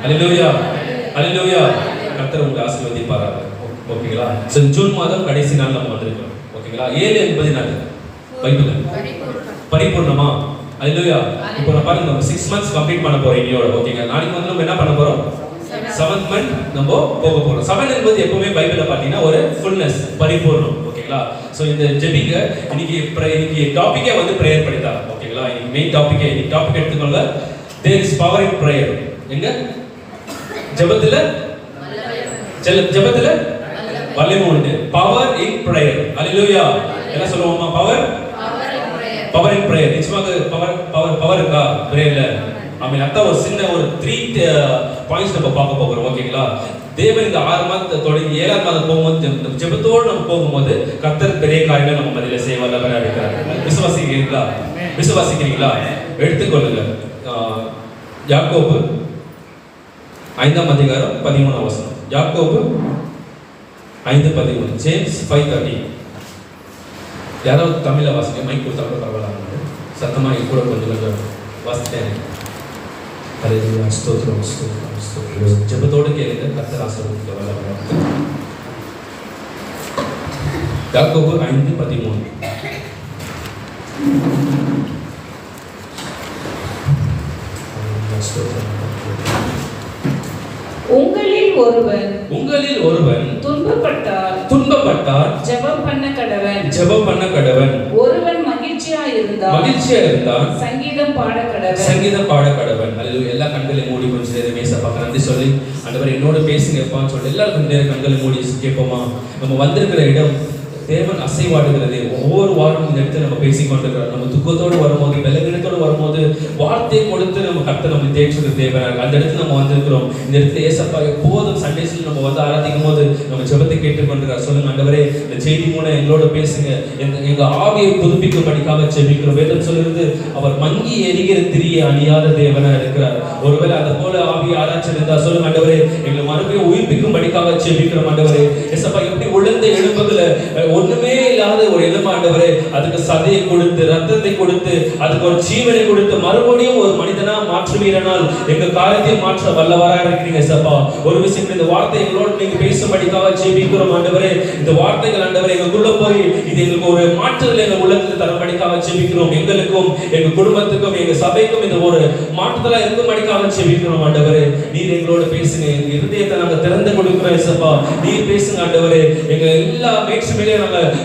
ஹல்லேலூயா ஹல்லேலூயா. கர்த்தர் உங்களை ஆசீர்வதிப்பாராக. ஓகேங்களா? சோ ஜூன் மாதம் கடைசி நாள் நம்ம வந்திருக்கோம். ஓகேங்களா? 7 என்பது என்னது? பைபிள் பரிபூர்ணமா. ஹல்லேலூயா. இப்போ நான் பாருங்க, நம்ம 6 months கம்ப்ளீட் பண்ண போறோம் இன்னையோட. ஓகேங்க? நாளைக்கு வந்து நம்ம என்ன பண்ண போறோம்? 7th month நம்ம போக போறோம். 7 என்பது எப்பவுமே பைபிள்ல பாத்தீங்கன்னா ஒரு ஃபுல்னஸ், பரிபூர்ணம். ஓகேங்களா? சோ இந்த ஜெபிங்க இன்னைக்கு டாபிக்கே வந்து பிரேயர் படித்தா. ஓகேங்களா? இன்னைக்கு மெயின் டாபிக்கே, இன்னைக்கு டாபிக் எடுத்துக்கோங்க. there is power in prayer. எங்க? ஜெபத்துல வல்லமை உண்டு. Power in prayer. ஹல்லேலூயா. என்ன சொல்லுவோமா? Power in prayer. நிச்சயமாக பவர் இருக்கா பிரேயர்ல? ஆமென். அத ஒரு சின்ன ஒரு 3 பாயிண்ட்ஸ் நம்ம பார்க்க போறோம். ஓகேங்களா? தேவன் இந்த 6 மாதம் தொடங்கி 7ஆம் மாதம் போகும்போது ஜெபத்தோடு நம்ம போகும்போது கர்த்தர் பெரிய காரியங்களை நம்ம மத்தியில செய்ய வல்லவராக இருக்கிறார். விசுவாசிக்கிறீங்களா? எடுத்துக்கொள்ளுங்க. யாக்கோபு 5ஆம் அதிகாரம் 13ஆம் வசனம். யாக்கோபு 5:13. ஜேம்ஸ் 5:13. யாராவது தமிழ்ல வாசிக்க மைக் கொடுத்தா கூட பரவாயில்ல. சத்தமா கூட கொஞ்சம் வாசிட்டேன். ஹல்லேலூயா. ஸ்தோத்திரம் ஸ்தோத்திரம் ஸ்தோத்திரம். ஜெபத்தோடு கேளுங்க, கர்த்தர் ஆசீர்வதிக்க வல்லவராக. யாக்கோபு 5:13. உங்களில் ஒருவன் துன்பப்பட்டால் ஜெபம் பண்ண கடவன். ஒருவன் மகிழ்ச்சியா இருந்தால் சங்கீதம் பாட கடவன். ஹல்லேலூயா. எல்லா கண்களையும் மூடி கொஞ்ச நேரம் ஏசப்பாக்கு நன்றி சொல்லி, ஆண்டவரே என்னோட பேசுங்கப்பான்னு சொல்லி எல்லாரும் கண்களை மூடி கேட்போமா? நம்ம வந்திருக்கிற இடம் தேவன் அசைவாடுகிறது. ஒவ்வொரு வாரமும் இந்த இடத்துல நம்ம பேசிக்கொண்டிருக்கிறோம். நம்ம துக்கத்தோடு வரும்போது, பலவீனத்தோடு வரும்போது வார்த்தை கொடுத்து நம்ம கர்த்தர் நம்ம தேய்ச்சது தேவனாக அந்த இடத்துல நம்ம வந்திருக்கிறோம். இந்த இடத்துல ஏசப்பா எப்போதும் சண்டேஸ்ல நம்ம வந்து ஆராதிக்கும் போது நம்ம ஜெபத்தை கேட்டுக்கொண்டிருக்கிறோம். சொல்லுங்க ஆண்டவரே, இந்த செய்தி மூலம் எங்களோட பேசுங்க, எங்க ஆவியை புதுப்பிக்கும்படிக்காக ஜெபிக்கிறோம். வேதம் சொல்கிறது அவர் மங்கி எரிகிற திரியை அணியாத தேவனா இருக்கிறார். ஒருவேளை அதை போல ஆவியை ஆராய்ச்சி இருந்தா சொல்லுங்க ஆண்டவரே, எங்களை மறுபடியும் உயிர்ப்பிக்கும்படிக்காக ஜெபிக்கிறோம். ஆண்டவரே ஏசப்பா, எப்படி உழந்த எழுப்புதுல ஒண்ணுமே இல்லாத ஒரு எலும்பு ஆண்டவரே, அதுக்கு சதையை கொடுத்து ரத்தத்தை கொடுத்து அதுக்கு ஒரு ஜீவனை கொடுத்து மறுபடியும் ஒரு மனிதனா மாற்றுவீரனால் எங்க காரியத்தை மாற்ற வல்லவராக இருக்கிறீங்க ஏசப்பா. ஒரு விஷயம், இந்த வார்த்தை எங்களோட நீங்க பேசும்படிக்காக ஜெபிக்கிறோம் ஆண்டவரே. இந்த வார்த்தைகள் ஆண்டவரே எங்களுக்குள்ள போய் இது எங்களுக்கு ஒரு மாற்றுதல் எங்க உள்ளத்துல தரும்படிக்காக ஜெபிக்கிறோம். எங்களுக்கும் எங்க குடும்பத்துக்கும் எங்க சபைக்கும் இந்த ஒரு மாற்றுதலா இருக்கும்படிக்காக ஜெபிக்கிறோம் ஆண்டவரே. நீர் எங்களோட பேசுங்க, எங்க இருதயத்தை நாங்க திறந்து கொடுக்கிறோம் ஏசப்பா. நீர் பேசுங்க ஆண்டவரே. எங்க எல்லா மேட்சுமே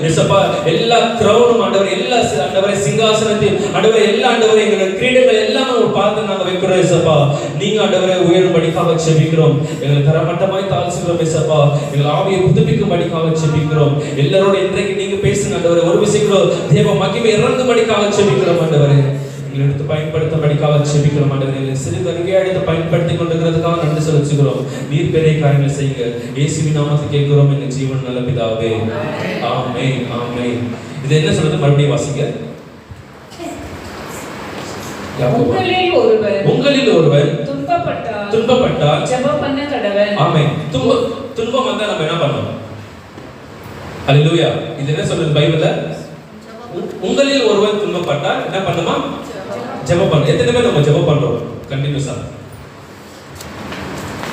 ஏசப்பா, எல்லா கிரௌனும் ஆண்டவரே, எல்லா ஆண்டவரே சிங்காசனத்தையும் ஆண்டவரே, எல்லா ஆண்டவரே எங்க கிரீடங்கள் எல்லாமே ஒரு பார்த்து நாங்க வைக்கிறோம் ஏசப்பா. நீங்க ஆண்டவரே உயரும்படிக்காக ஜெபிக்கிறோம். எங்களை தரமட்டமாய் தாழ்த்துகிறோம் ஏசப்பா. எங்கள் ஆவியை புதுப்பிக்கும்படிக்காக ஜெபிக்கிறோம். எல்லாரோட இன்றைக்கு நீங்க பேசுங்க ஆண்டவரே. ஒரு விஷயம் தேவ மகிமை இறங்கும்படிக்காக ஜெபிக்கிறோம் ஆண்டவரே. எங்களை எடுத்து பயன்படுத்தும்படிக்காக ஜெபிக்கிறோம் ஆண்டவரே. சிறு கருவியா எடுத்து பயன்படுத்திக் கொண்டிருக்கிறதுக்காக நன்றி செலுத்துகிறோம். நீர் பெரிய காரியங்களை செய்யுங்க. இயேசுவின் நாமத்தில் கேட்கிறோம் எங்கள் ஜீவன் நல்ல பிதாவே. ஆமென் ஆமென். இது என்ன சொல்றது? மறுபடியும் வாசிங்க. உங்களில் ஒருவர் துன்பப்பட்டால் ஜெபம் பண்ண கடவன். ஆமென். துன்பம் வந்தா நம்ம என்ன பண்ணணும்? ஹல்லேலூயா. இது என்ன சொல்றது பைபிள்ல? உங்களில் ஒருவர் துன்பப்பட்டால் என்ன பண்ணுமா? ஜெபம் பண்ணு. எத்தனை பேர் நம்ம ஜெபம் பண்றோம் கண்டினியூஸா?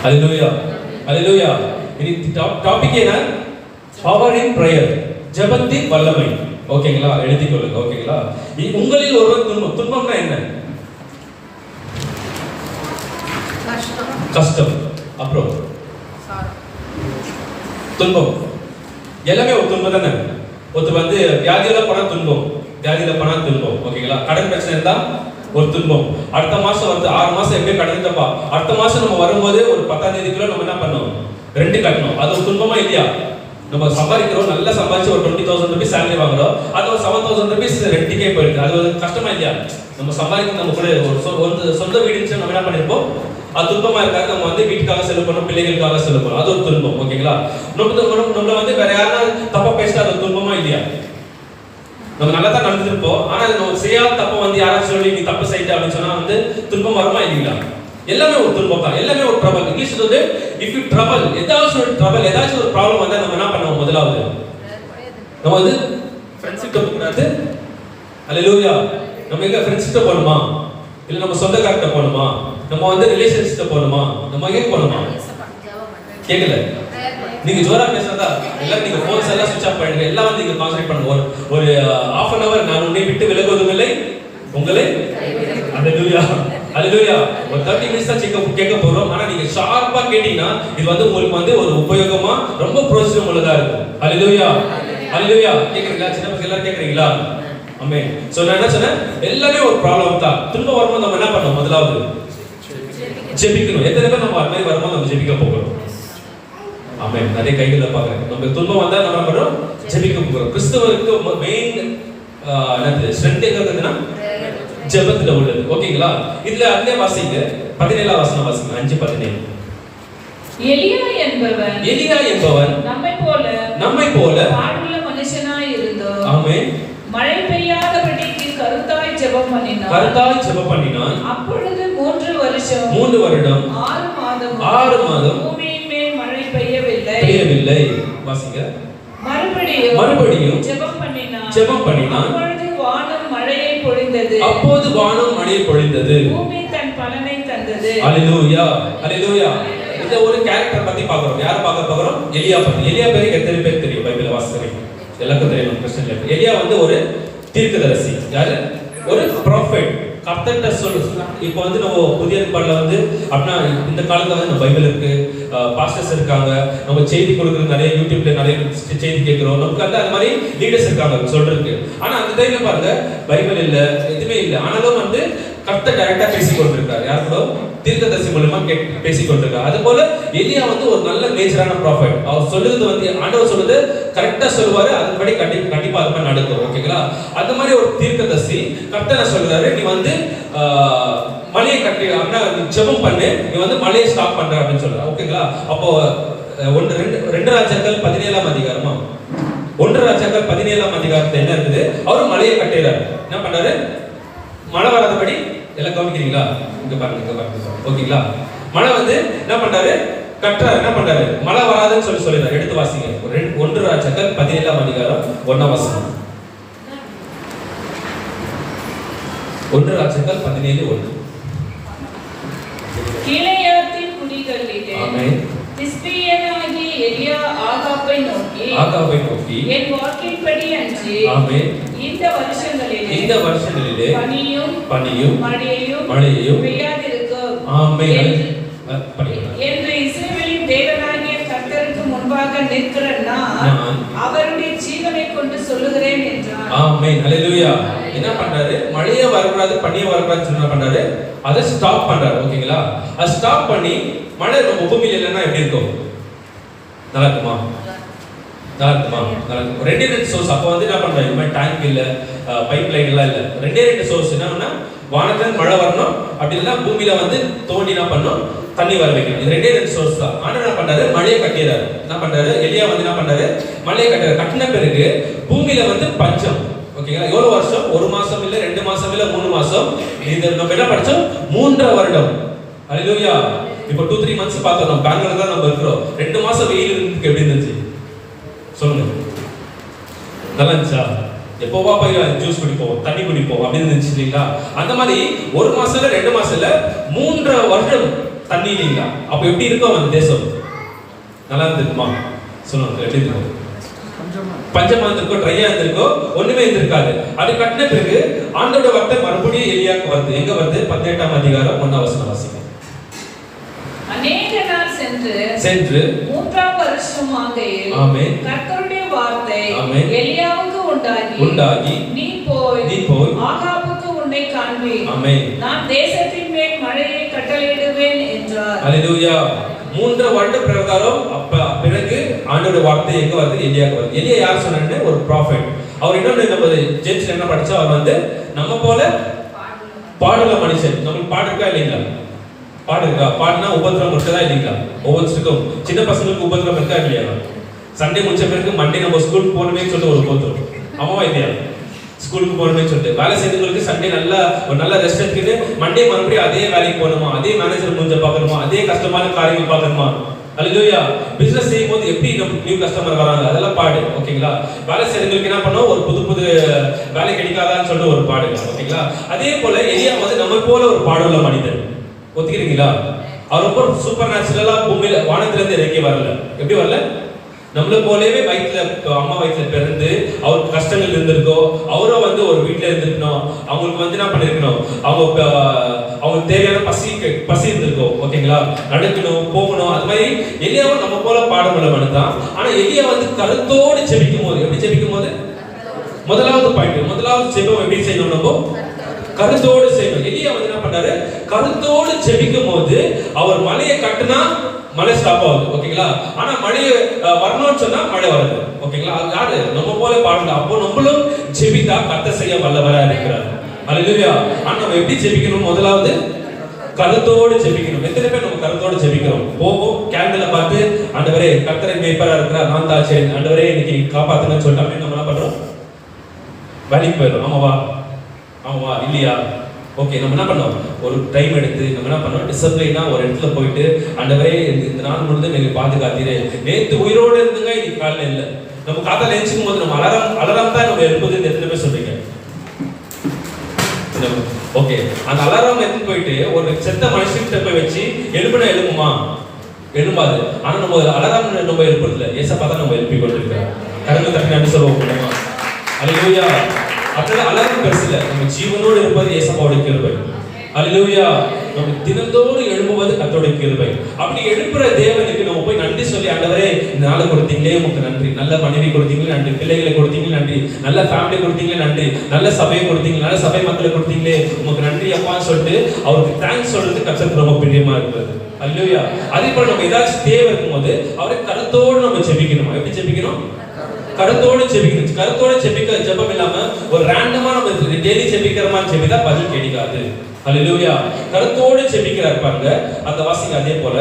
ஹல்லேலூயா ஹல்லேலூயா. இன்னைக்கு டாபிக் என்ன? Power in prayer. ஜெபத்தின் வல்லமை. ஓகேங்களா? எழுதிக் கொள்ளுங்க. ஓகேங்களா? உங்களில் ஒருவர் துன்பம்னா என்ன? கஷ்டம். அப்புறம் துன்பம். எல்லாமே ஒரு துன்பம் தானே. ஒருத்தர் வந்து வியாதியில போனா துன்பம், வியாதியில போனா துன்பம். ஓகேங்களா? கடன் பிரச்சனை இருந்தா ஒரு துன்பம். அடுத்த மாசம் வந்து 6 மாசம் எப்படியே கடந்துட்டப்பா, அடுத்த மாசம் நம்ம வரும்போது ஒரு 10ஆம் தேதிக்குள்ள நம்ம என்ன பண்ணணும்? ரெண்ட் கட்டணும். அது ஒரு துன்பமா இல்லையா? நம்ம சம்பாதிக்கிறோம், நல்லா சம்பாதிச்சு ஒரு 20,000 rupees salary வாங்குறோம், அது ஒரு 7,000 rupees ரெண்டுக்கே போயிடுது. அது ஒரு கஷ்டமா இல்லையா? நம்ம சம்பாதிக்க நம்ம கூட ஒரு சொந்த வீடு நம்ம என்ன பண்ணிருப்போம், அது துன்பமா இருக்காது. நம்ம வந்து வீட்டுக்காக செலவு பண்ணோம், பிள்ளைகளுக்காக செலவு பண்ணோம், அது ஒரு துன்பம். ஓகேங்களா? நம்மள வந்து வேற யாராவது தப்பா பேசிட்டா அது துன்பமா இல்லையா? நம்ம நல்லா தான் நடந்துருப்போம், ஆனா நம்ம செய்யாத தப்ப வந்து யாராச்சும் சொல்லி நீ தப்பு செய்யிட்ட அப்படின்னு சொன்னா வந்து துன்பம் வருமா இல்லைங்களா? எல்லாமே ஒரு துன்பம் தான், எல்லாமே ஒரு ட்ரபிள். இங்கிலீஷ்ல வந்து இஃப் யூ ட்ரபிள், ஏதாச்சும் ஒரு ட்ரபிள், ஏதாச்சும் ஒரு ப்ராப்ளம் வந்தா நம்ம என்ன பண்ணுவோம்? முதலாவது நம்ம வந்து ஃப்ரெண்ட்ஷிப் கூடாது. ஹல்லேலூயா. நம்ம எங்க ஃப்ரெண்ட்ஷிப் போணுமா இல்ல நம்ம சொந்தக்காரட்ட போணுமா? நம்ம வந்து ரிலேஷன்ஷிப்ல போகணுமா? நம்ம எங்க போகணுமா? கேட்கல. நீங்க ஜோரா பேசுறதா எல்லாம் நீங்க போன்ஸ் எல்லாம் சுவிட்ச் ஆஃப் பண்ணிடுங்க. எல்லாம் வந்து நீங்க கான்சென்ட்ரேட் பண்ணுங்க. ஒரு half an hour நான் உன்னை விட்டு விலகுவதும் இல்லை, உங்களை அல்லேலூயா அல்லேலூயா. ஒரு 30 மினிட்ஸ் தான் கேட்க போறோம். ஆனா நீங்க ஷார்ப்பா கேட்டீங்கன்னா இது வந்து உங்களுக்கு வந்து ஒரு உபயோகமா ரொம்ப பிரயோஜனம் உள்ளதா இருக்கும். அல்லேலூயா அல்லேலூயா. கேக்குறீங்களா? சின்ன பசங்க எல்லாரும் கேக்குறீங்களா? ஆமென். சோ நான் என்ன சொன்னேன், எல்லாமே ஒரு ப்ராப்ளம் தான். திரும்ப வரும்போது நம்ம என்ன பண்ணணும்? முதலாவது ஜெபிக்கணும். எத்தனை பேர் நம்ம அது மாதிரி வரும்போது நம்ம ஜெபிக்க போகிறோம்? ஆமென். நிறைய கைகளை பார்க்குறேன். நம்ம துன்பம் வந்தா நம்ம பண்றோம், ஜெபிக்க போகிறோம். கிறிஸ்தவருக்கு மெயின் என்னது ஸ்ட்ரென்த் எங்க இருக்குதுன்னா ஜெபத்துல உள்ளது. ஓகேங்களா? இதுல அதே வாசிங்க 17ஆம் வசனம் வாசிங்க. 5:17. எலியா என்பவன் நம்மை போல பாடுள்ள மாமனுஷனாய் இருந்தோம். ஆமென். மழை பெய்யாதபடிக்கு கருத்தாய் ஜெபம் பண்ணினான். அப்பொழுது 3 வருடம் 6 மாதம் பூமியின் மேல் மழை பெய்யவில்லை. வாசிங்க. மறுபடியும் ஜெபம் பண்ணினான். அப்போது வானம் மழையை பொழிந்தது. பூமி தன் பலனை தந்தது. அல்லேலூயா அல்லேலூயா. இந்த ஒரு கேரக்டர் பத்தி பார்க்கறோம். யாரை பார்க்க போறோம்? எலியா பத்தி. எலியா பேருக்கு எத்தனை பேர் தெரியும்? பைபிள்ல வாசிக்கிறீங்க எல்லாருக்கும் தெரியும். கிறிஸ்டியன்ல எலியா வந்து ஒரு தீர்க்கதரிசி. யாரு? ஒரு ப்ராஃபெட். கர்த்தர்ட்ட சொல்லு. இப்போ வந்து நம்ம புதிய ஏற்பாடுல வந்து அப்படின்னா இந்த காலத்துல வந்து நம்ம பைபிள் இருக்கு, பாஸ்டர்ஸ் இருக்காங்க, நம்ம செய்தி கொடுக்குறது நிறைய யூடியூப்ல நிறைய செய்தி கேட்கிறோம். நமக்கு வந்து அந்த மாதிரி லீடர்ஸ் இருக்காங்க சொல்றதுக்கு. ஆனா அந்த டைம்ல பாருங்க பைபிள் இல்ல, எதுவுமே இல்ல. ஆனாலும் வந்து கர்த்தர் டைரக்டா பேசி கொண்டிருக்காரு. யார் கூட? தீர்க்கதரிசி மூலமா பேசி கொண்டிருக்காரு. அது போல எலியா வந்து ஒரு நல்ல மேஜரான ப்ராஃபெட். அவர் சொல்லுறது வந்து ஆண்டவர் சொல்றது கரெக்டா சொல்லுவாரு, அதுபடி கண்டிப்பா அது நடக்கும். ஓகேங்களா? அந்த மாதிரி ஒரு தீர்க்கதரிசி கர்த்தர் சொல்றாரு, நீ வந்து மலையை கட்டி அப்படின்னா ஜெபம் பண்ணு, நீ வந்து மலையை ஸ்டாப் பண்ற அப்படின்னு சொல்ற. ஓகேங்களா? அப்போ 2 ராஜாக்கள் 17ஆம் அதிகாரமா 1 ராஜாக்கள் 17ஆம் அதிகாரத்துல என்ன இருக்குது? அவரு மலையை கட்டுறாரு. என்ன பண்றாரு? மழை வராதபடி எல்லாம் கவனிக்கிறீங்களா? இங்க பாருங்க. ஓகேங்களா? மழை வந்து என்ன பண்றாரு? கட்டுறாரு. என்ன பண்றாரு? மழை வராதுன்னு சொல்லிடுறாரு. எடுத்து வாசிங்க. 1 ராஜாக்கள் 17ஆம் அதிகாரம் 1ஆம் வசனம். 1 ராஜாக்கள் 17:1. கீலேயாத்தின் குடிகளிலே ஆமென். திஸ்பியனாகிய எலியா ஆகாபை நோக்கி என் வாக்கின்படி அன்றி ஆமென் இந்த வருஷங்களிலே பனியும் மழையும் பெய்யாதிருக்கும் ஆமென் என்று இஸ்ரவேலின் தேவனாகிய கர்த்தருக்கு முன்பாக நிற்கிற நான் அவருடைய ஜீவனை கொண்டு சொல்லுகிறேன் என்றார். ஆமென். ஹalleluya. என்ன பண்றாரு? மழையே வரக்கூடாது, பனியே வரக்கூடாதுன்னு என்ன பண்றாரு? அதை ஸ்டாப் பண்றாரு. ஓகேங்களா? அதை ஸ்டாப் பண்ணி மழை நம்ம பூமியில இல்லைன்னா எப்படி இருக்கும்? நல்லா இருக்குமா? ரெண்டே 2 சோர்ஸ். அப்போ வந்து என்ன பண்றாரு? இந்த மாதிரி டேங்க் இல்ல, பைப் லைன் எல்லாம் இல்ல. 2 சோர்ஸ். என்னன்னா வானத்துல மழை வரணும், அப்படி இல்லைன்னா பூமியில வந்து தோண்டி என்ன பண்ணும்? தண்ணி வர வைக்கணும். இது 2 சோர்ஸ் தான். ஆனா என்ன பண்றாரு? மழையை கட்டிடுறாரு. என்ன பண்றாரு? எலியா வந்து என்ன பண்றாரு? மழையை கட்டுறாரு. கட்டின பிறகு பூமியில வந்து பஞ்சம். ஓகேங்களா? எவ்வளவு வருஷம்? 1 மாசம் இல்ல, 2 மாசம் இல்ல, 3 மாசம். இது நம்ம என்ன படிச்சோம்? 3 வருடம். அல்லேலூயா. இப்போ 2-3 மந்த்ஸ் பார்த்தோம். நம்ம பெங்களூர்ல தான் நம்ம இருக்கிறோம். 2 மாசம் வெயில் இருக்கு. எப்படி இருந்துச்சு சொல்லுங்க? நல்லா இருந்துச்சா? எப்போவா போய் ஜூஸ் குடிப்போம், தண்ணி குடிப்போம் அப்படின்னு இருந்துச்சு இல்லைங்களா? அந்த மாதிரி 1 மாசம் இல்ல, 2 மாசம் இல்ல, 3 வருடம் தண்ணி இல்லைங்களா? அப்ப எப்படி இருக்கும் அந்த தேசம்? நல்லா இருந்திருக்குமா? சொல்லுங்க. எப்படி இருக்கும்? பஞ்சமா இருந்திருக்கோ, ட்ரையா இருந்திருக்கோ, ஒண்ணுமே இருந்திருக்காது. அது கட்டின பிறகு ஆண்டோட வார்த்தை மறுபடியும் எலியாக்கு வருது. எங்க வருது? 18ஆம் அதிகாரம் 1ஆம் வசனம் வாசிங்க. அநேக நாள் சென்று 3ஆம் வருஷம் ஆகையில் ஆமென் கர்த்தருடைய வார்த்தை ஆமென் எலியாவுக்கு உண்டாகி நீ போய் ஆகாபுக்கு உன்னை காண்பி ஆமென் நான் தேசத்தின் மேல் மழையை கட்டளையிடுவேன் என்றார். அல்லேலூயா. 3 வருட பிரகாரம் பிறகு ஆண்டோட வார்த்தை எங்க வருது? எலியாக்கு வருது. எலியா யார் சொன்னாரு? ஒரு ப்ராஃபெட். அவர் இன்னொன்னு நம்ம ஜேம்ஸ்ல என்ன படிச்சா, அவர் வந்து நம்ம போல பாடுள்ள மனுஷன். நமக்கு பாடு இருக்கா இல்லைங்களா? பாடு இருக்கா? பாடுனா உபத்திரம் இருக்கா இல்லைங்களா? ஒவ்வொருத்தருக்கும் சின்ன பசங்களுக்கு உபத்திரம் இருக்கா இல்லையா? சண்டே முடிச்ச பிறகு மண்டே நம்ம ஸ்கூலுக்கு போகணுமே சொல்லிட்டு ஒரு உபத்திரம். அம்மாவா இல்லையா? ஸ்கூலுக்கு போகணுமே சொல்லிட்டு வேலை செய்தவங்களுக்கு சண்டே நல்லா ஒரு நல்ல ரெஸ்ட் எடுத்துக்கிட்டு மண்டே மறுபடியும் அதே வேலைக்கு போகணுமா, அதே மேனேஜர் மூஞ்ச பார்க்கணுமா, அதே கஷ்டமான காரியங்கள் பார்க்கணுமா? அல்லேலூயா. பிசினஸ் செய்யும்போது எப்படி நம்ம நியூ கஸ்டமர் வராங்க, அதெல்லாம் பாடு. ஓகேங்களா? வேலை செய்யறவங்களுக்கு என்ன பண்ணோம்? ஒரு புது வேலை கிடைக்காதான்னு சொல்லிட்டு ஒரு பாடுங்க. ஓகேங்களா? அதே போல எலியா வந்து நம்ம போல ஒரு பாடுள்ள மனிதன். ஒத்துக்கிறீங்களா? அவர் ரொம்ப சூப்பர் நேச்சுரலா பூமியில வானத்துல இருந்து இறங்கி வரல. எப்படி வரல? நம்மள போலவே வயிற்றுல அம்மா வயிற்றுல பிறந்து அவருக்கு கஷ்டங்கள் இருந்திருக்கோ, அவரும் வந்து ஒரு வீட்டுல இருந்திருக்கணும், அவங்களுக்கு வந்து என்ன பண்ணிருக்கணும், அவங்களுக்கு தேவையான பசி இருந்திருக்கோம். ஓகேங்களா? நடக்கணும், போகணும். அது மாதிரி எலியாவும் நம்ம போல பாடமுள்ளவன் தான். ஆனா எலியா வந்து கருத்தோடு ஜெபிக்கும் போது, எப்படி ஜெபிக்கும் போது, முதலாவது ஜெபம் எப்படி செய்யணும்? நம்ம கருத்தோடு செய்யணும். எலியா வந்து என்ன பண்றாரு? கருத்தோடு ஜெபிக்கும் போது அவர் மலையை கட்டுனா மழை ஸ்டாப் ஆகுது. ஓகேங்களா? ஆனா மழை வரணும்னு சொன்னா மழை வருது. ஓகேங்களா? அது யாரு? நம்ம போல பாடல. அப்போ நம்மளும் ஜெபித்தா கர்த்தர் செய்ய வல்லவரா இருக்கிறார். அல்லேலூயா. ஆனா நம்ம எப்படி ஜெபிக்கணும்? முதலாவது கருத்தோடு ஜெபிக்கணும். எத்தனை பேர் நம்ம கருத்தோடு ஜெபிக்கிறோம்? போவோம் கேண்டில பார்த்து, ஆண்டவரே கர்த்தரை மேய்ப்பரா இருக்கிறார், நான் தான் சரி, ஆண்டவரே இன்னைக்கு காப்பாத்துங்கன்னு சொல்லிட்டு அப்படின்னு நம்ம என்ன பண்றோம்? வேலைக்கு போயிடும். ஆமாவா இல்லையா? ஓகே, நம்ம என்ன பண்ணோம்? ஒரு டைம் எடுத்து நம்ம என்ன பண்ணோம்? டிசிப்ளினா ஒரு இடத்துல போயிட்டு, ஆண்டவரே இந்த நாள் முழுதும் எங்களை பாதுகாத்தீரே, நேற்று உயிரோடு இருந்துங்க, இன்னைக்கு காலையில இல்லை. நம்ம காத்தால எழுச்சிக்கும் போது நம்ம அலாரம் தான் நம்ம எழுப்புது. எத்தனை பேர் சொல்றீங்க? ஓகே, அந்த அலாரம் எடுத்து போயிட்டு ஒரு செத்த மனுஷன்கிட்ட போய் வச்சு எழுப்புனா எழுப்புமா? எழுப்பாது. ஆனா நம்ம அலாரம் நம்ம எழுப்புறது இல்லை. ஏசப்பா தான் நம்ம எழுப்பி கொண்டிருக்கிறோம். கடவுள் தட்டினான்னு சொல்லுவோம். அல்லேலூயா. அப்படின்னா அலாரம் பெருசு இல்லை. நம்ம ஜீவனோடு இருப்பது ஏசப்பாவுடைய கிருபை. அல்லேலூயா. நம்ம தினந்தோடு எழும்புவது கர்த்தருடைய கிருபை. அப்படி எழுப்புற தேவனுக்கு நம்ம போய் நன்றி சொல்லி, ஆண்டவரே இந்த நாளை கொடுத்தீங்களே உமக்கு நன்றி, நல்ல மனைவி கொடுத்தீங்களே நன்றி, பிள்ளைகளை கொடுத்தீங்களே நன்றி, நல்ல ஃபேமிலி கொடுத்தீங்களே நன்றி, நல்ல சபையை கொடுத்தீங்களே, நல்ல சபை மக்களை கொடுத்தீங்களே உமக்கு நன்றி அப்பான்னு சொல்லிட்டு அவருக்கு தேங்க்ஸ் சொல்றது கர்த்தருக்கு ரொம்ப பிரியமா இருக்கிறது. அல்லேலூயா. அதே போல நம்ம ஏதாச்சும் தேவை இருக்கும்போது அவரை கருத்தோடு நம்ம ஜெபிக்கணும். எப்படி ஜெபிக்கணும்? கருத்தோடு ஜெபிக்கணும். கருத்தோடு ஜெபம் இல்லாம ஒரு ரேண்டமா நம்ம டெய்லி ஜெபிக்கிற மாதிரி ஜெபித்தா பதில் கிடைக்காது. அல்லேலூயா. கருத்தோடு ஜெபிக்கிறார் பாருங்க. அந்த வாசிங்க அதே போல